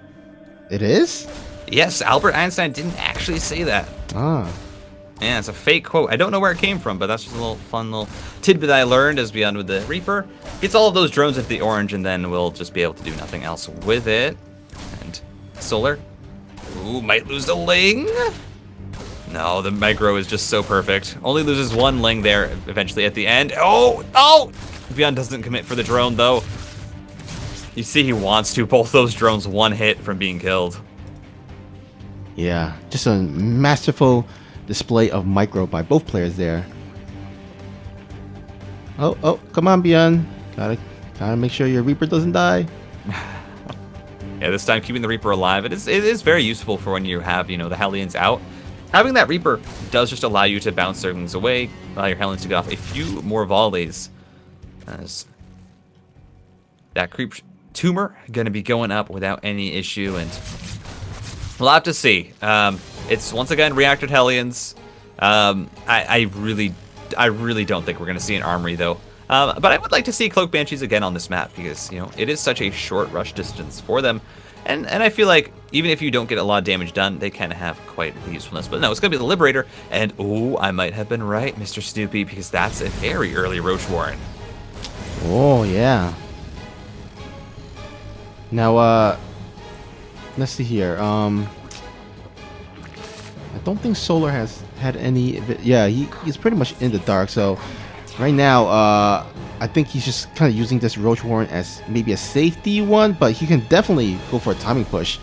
It is? Yes, Albert Einstein didn't actually say that. Ah. Yeah, it's a fake quote. I don't know where it came from, but that's just a little fun little tidbit I learned as BYUN with the Reaper. Gets all of those drones into the orange, and then we'll just be able to do nothing else with it. And Solar, ooh, might lose a Ling. No, the micro is just so perfect. Only loses 1 Ling there eventually at the end. Oh! BYUN doesn't commit for the drone, though. You see he wants to. Both those drones 1 hit from being killed. Yeah, just a masterful display of micro by both players there. Oh, come on, BYUN. Gotta make sure your Reaper doesn't die. Yeah, this time keeping the Reaper alive. It is very useful for when you have, you know, the Hellions out. Having that Reaper does just allow you to bounce Zerglings away, allow your Hellions to get off a few more volleys. As that creep tumor going to be going up without any issue, and we'll have to see. It's once again reacted Hellions. I really don't think we're going to see an armory though. But I would like to see Cloak Banshees again on this map because, you know, it is such a short rush distance for them. And I feel like even if you don't get a lot of damage done, they can have quite the usefulness. But no, it's going to be the Liberator. And, oh, I might have been right, Mr. Snoopy, because that's a very early Roach Warren. Oh, yeah. Now, let's see here. I don't think Solar has had any... Yeah, he's pretty much in the dark, so... Right now, I think he's just kind of using this Roach Warren as maybe a safety one, but he can definitely go for a timing push.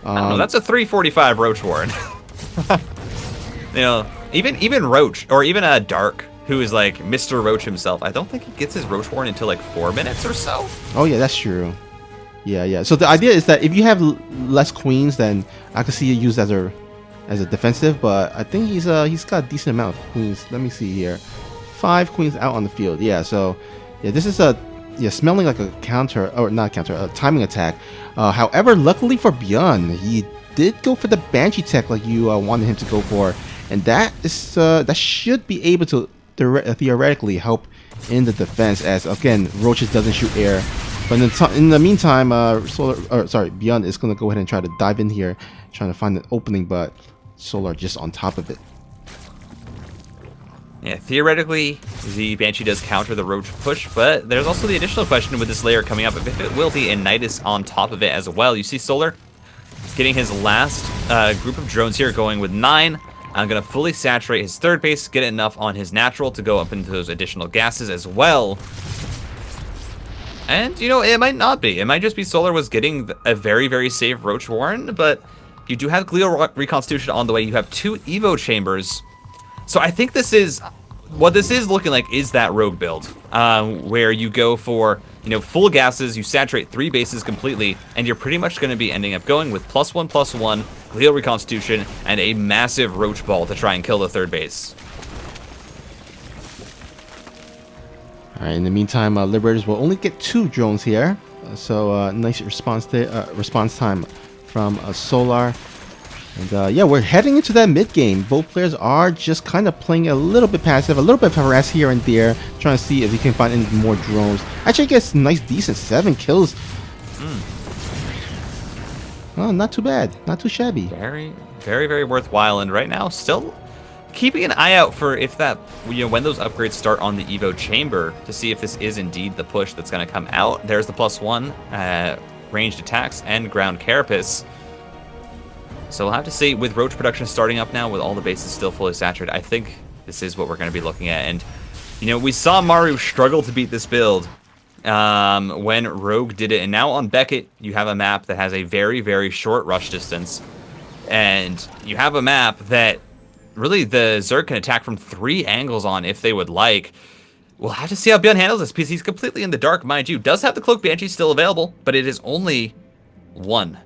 I don't know, that's a 345 Roach Warren. You know, even Roach, or even a Dark, who is like Mr. Roach himself, I don't think he gets his Roach Warren until like 4 minutes or so. Oh yeah, that's true. Yeah. So the idea is that if you have less queens, then I could see it used as a defensive. But I think he's got a decent amount of queens. Let me see here, 5 queens out on the field. Yeah. So yeah, this is smelling like a counter, or not counter, a timing attack. However, luckily for BYUN, he did go for the Banshee tech like you wanted him to go for, and that should be able to theoretically help in the defense, as again Roaches doesn't shoot air. But in the meantime, BYUN is gonna go ahead and try to dive in here, trying to find an opening, but Solar just on top of it. Yeah, theoretically, the Banshee does counter the Roach push, but there's also the additional question with this layer coming up, if it will be a Nidus on top of it as well. You see Solar getting his last group of drones here, going with 9. I'm going to fully saturate his third base, get enough on his natural to go up into those additional gases as well. And, you know, it might not be. It might just be Solar was getting a very, very safe Roach Warren, but you do have Glial Reconstitution on the way. You have 2 Evo Chambers. So I think what this is looking like is that rogue build, where you go for, you know, full gases, you saturate 3 bases completely, and you're pretty much going to be ending up going with +1/+1, Glial Reconstitution, and a massive Roach Ball to try and kill the third base. All right. In the meantime, Liberators will only get 2 drones here, so nice response time from Solar. And yeah, we're heading into that mid game. Both players are just kind of playing a little bit passive, a little bit of harass here and there, trying to see if he can find any more drones. Actually, gets nice, decent 7 kills. Oh, not too bad, not too shabby. Very, very, very worthwhile. And right now, still keeping an eye out for if that, you know, when those upgrades start on the Evo Chamber, to see if this is indeed the push that's going to come out. There's the +1 ranged attacks and ground carapace. So we'll have to see, with Roach production starting up now, with all the bases still fully saturated, I think this is what we're going to be looking at. And, you know, we saw Maru struggle to beat this build when Rogue did it. And now on Beckett, you have a map that has a very, very short rush distance. And you have a map that really the Zerg can attack from 3 angles on if they would like. We'll have to see how BYUN handles this, because he's completely in the dark, mind you. Does have the Cloak Banshee still available, but it is only 1.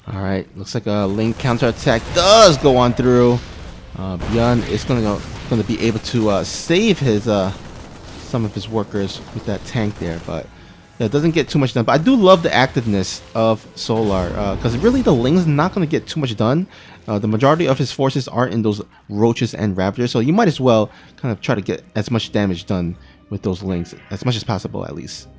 All right, looks like a lane counterattack does go on through. BYUN is going to be able to save his some of his workers with that tank there, but yeah, it doesn't get too much done. But I do love the activeness of Solar, because really the lane's not going to get too much done. The majority of his forces aren't in those Roaches and Ravagers, so you might as well kind of try to get as much damage done with those lanes, as much as possible at least.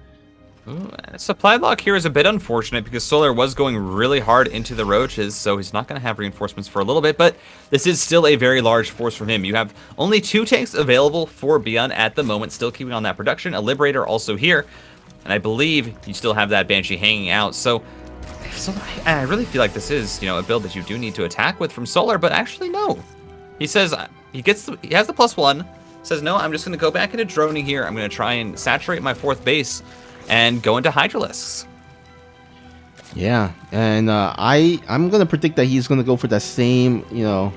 Ooh, supply lock here is a bit unfortunate, because Solar was going really hard into the Roaches, so he's not going to have reinforcements for a little bit, but this is still a very large force from him. You have only 2 tanks available for BYUN at the moment, still keeping on that production. A Liberator also here, and I believe you still have that Banshee hanging out, so I really feel like this is, you know, a build that you do need to attack with from Solar, but actually no. He says he has the +1, says no, I'm just going to go back into droning here. I'm going to try and saturate my 4th base and go into Hydralisks. Yeah, and I'm gonna predict that he's gonna go for that same, you know,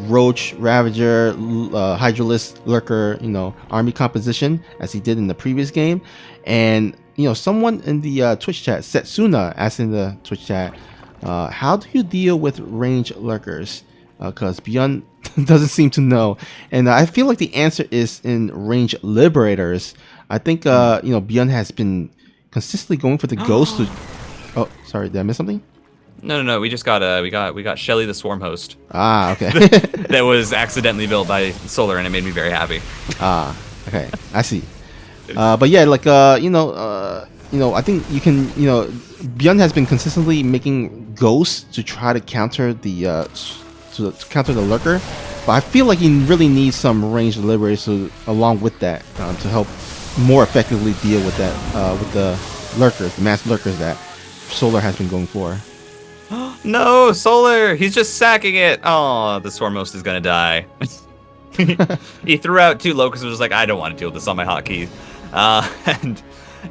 Roach, Ravager, Hydralisk, Lurker, you know, army composition as he did in the previous game. And you know, someone in the Twitch chat, Setsuna, asked in the Twitch chat, how do you deal with range Lurkers? Because BYUN doesn't seem to know, and I feel like the answer is in range Liberators. I think you know, BYUN has been consistently going for the ghost. Oh, sorry, did I miss something? No. We just got we got Shelly the Swarm Host. Ah, okay. That was accidentally built by Solar, and it made me very happy. Ah, okay, I see. But yeah, like you know, I think you can, you know, BYUN has been consistently making ghosts to try to counter the counter the Lurker, but I feel like he really needs some ranged Liberators along with that to help more effectively deal with that with the Lurkers, the mass Lurkers that Solar has been going for. No, Solar! He's just sacking it! Oh, the Swarmhost is gonna die. He threw out 2 locusts and was like, I don't want to deal with this on my hotkey. And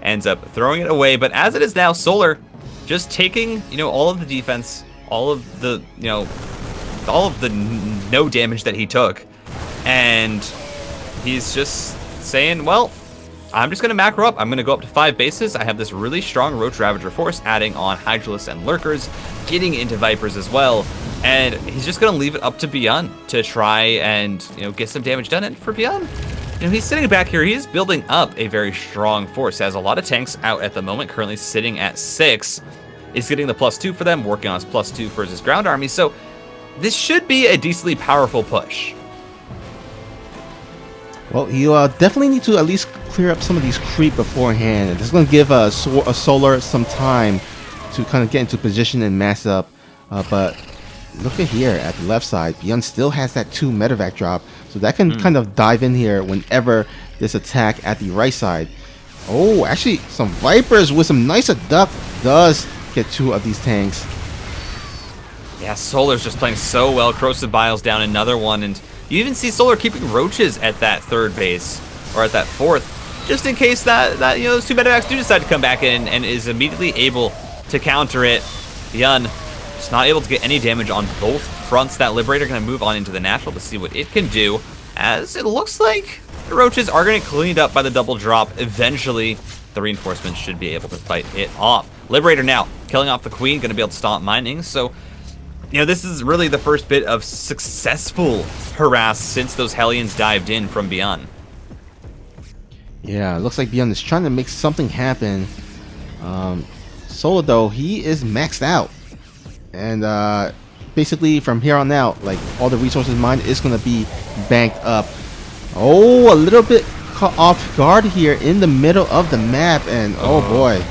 ends up throwing it away. But as it is now, Solar just taking, you know, all of the defense, all of the, you know, all of the no damage that he took. And he's just saying, well, I'm just going to macro up. I'm going to go up to 5 bases. I have this really strong Roach Ravager force, adding on Hydralisks and Lurkers, getting into Vipers as well. And he's just going to leave it up to BYUN to try and, get some damage done. And for BYUN, he's sitting back here. He's building up a very strong force. He has a lot of tanks out at the moment, currently sitting at 6. He's getting the +2 for them, working on his +2 for his ground army. So this should be a decently powerful push. Well, you definitely need to at least clear up some of these creep beforehand. This is going to give a Solar some time to kind of get into position and mass up. But look at here at the left side. BYUN still has that 2 medevac drop. So that can kind of dive in here whenever this attack at the right side. Oh, actually, some Vipers with some nice duck does get 2 of these tanks. Yeah, Solar's just playing so well. Corrosive Bile's down another one, and you even see Solar keeping Roaches at that 3rd base, or at that 4th, just in case that those 2 medevacs do decide to come back in and is immediately able to counter it. BYUN just not able to get any damage on both fronts. That Liberator going to move on into the natural to see what it can do, as it looks like the Roaches are going to get cleaned up by the double drop. Eventually, the reinforcements should be able to fight it off. Liberator now killing off the Queen, going to be able to stomp mining, so this is really the first bit of successful harass since those Hellions dived in from BYUN. Yeah, it looks like BYUN is trying to make something happen. Solar, though, he is maxed out. And basically, from here on out, like, all the resources mined is going to be banked up. Oh, a little bit caught off guard here in the middle of the map. And, oh boy.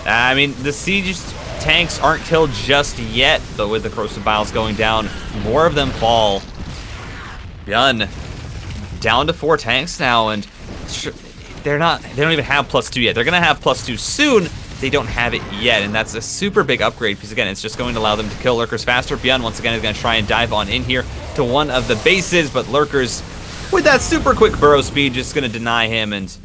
I mean, the siege tanks aren't killed just yet, but with the Corrosive Biles going down, more of them fall. BYUN down to 4 tanks now, and they don't even have +2 yet. They're gonna have +2 soon. They don't have it yet, and that's a super big upgrade because again, it's just going to allow them to kill Lurkers faster. BYUN once again is gonna try and dive on in here to one of the bases, but Lurkers with that super quick burrow speed just gonna deny him, and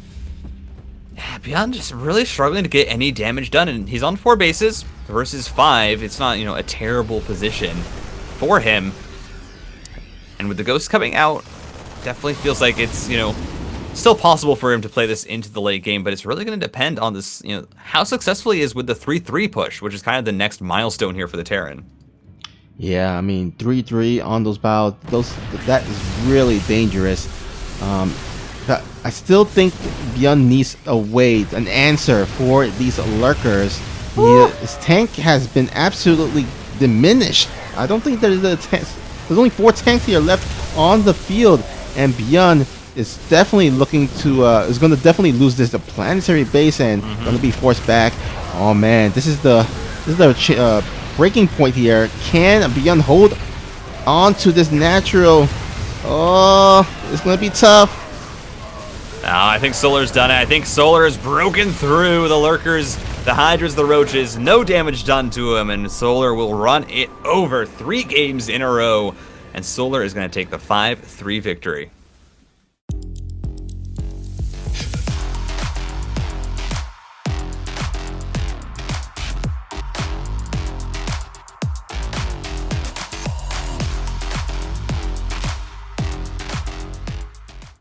BYUN just really struggling to get any damage done, and he's on 4 bases versus 5. It's not, a terrible position for him. And with the Ghosts coming out, definitely feels like it's, still possible for him to play this into the late game, but it's really going to depend on this, how successful he is with the 3-3 push, which is kind of the next milestone here for the Terran. Yeah, I mean, 3-3 on those battles, that is really dangerous. I still think BYUN needs a way, an answer for these Lurkers. His tank has been absolutely diminished. I don't think there's there's only 4 tanks here left on the field, and BYUN is definitely looking to is going to definitely lose this planetary base and going to be forced back. Oh man, this is the breaking point here. Can BYUN hold on to this natural? Oh, it's going to be tough. I think Solar's done it. I think Solar has broken through the Lurkers, the Hydras, the Roaches. No damage done to him, and Solar will run it over 3 games in a row. And Solar is going to take the 5-3 victory.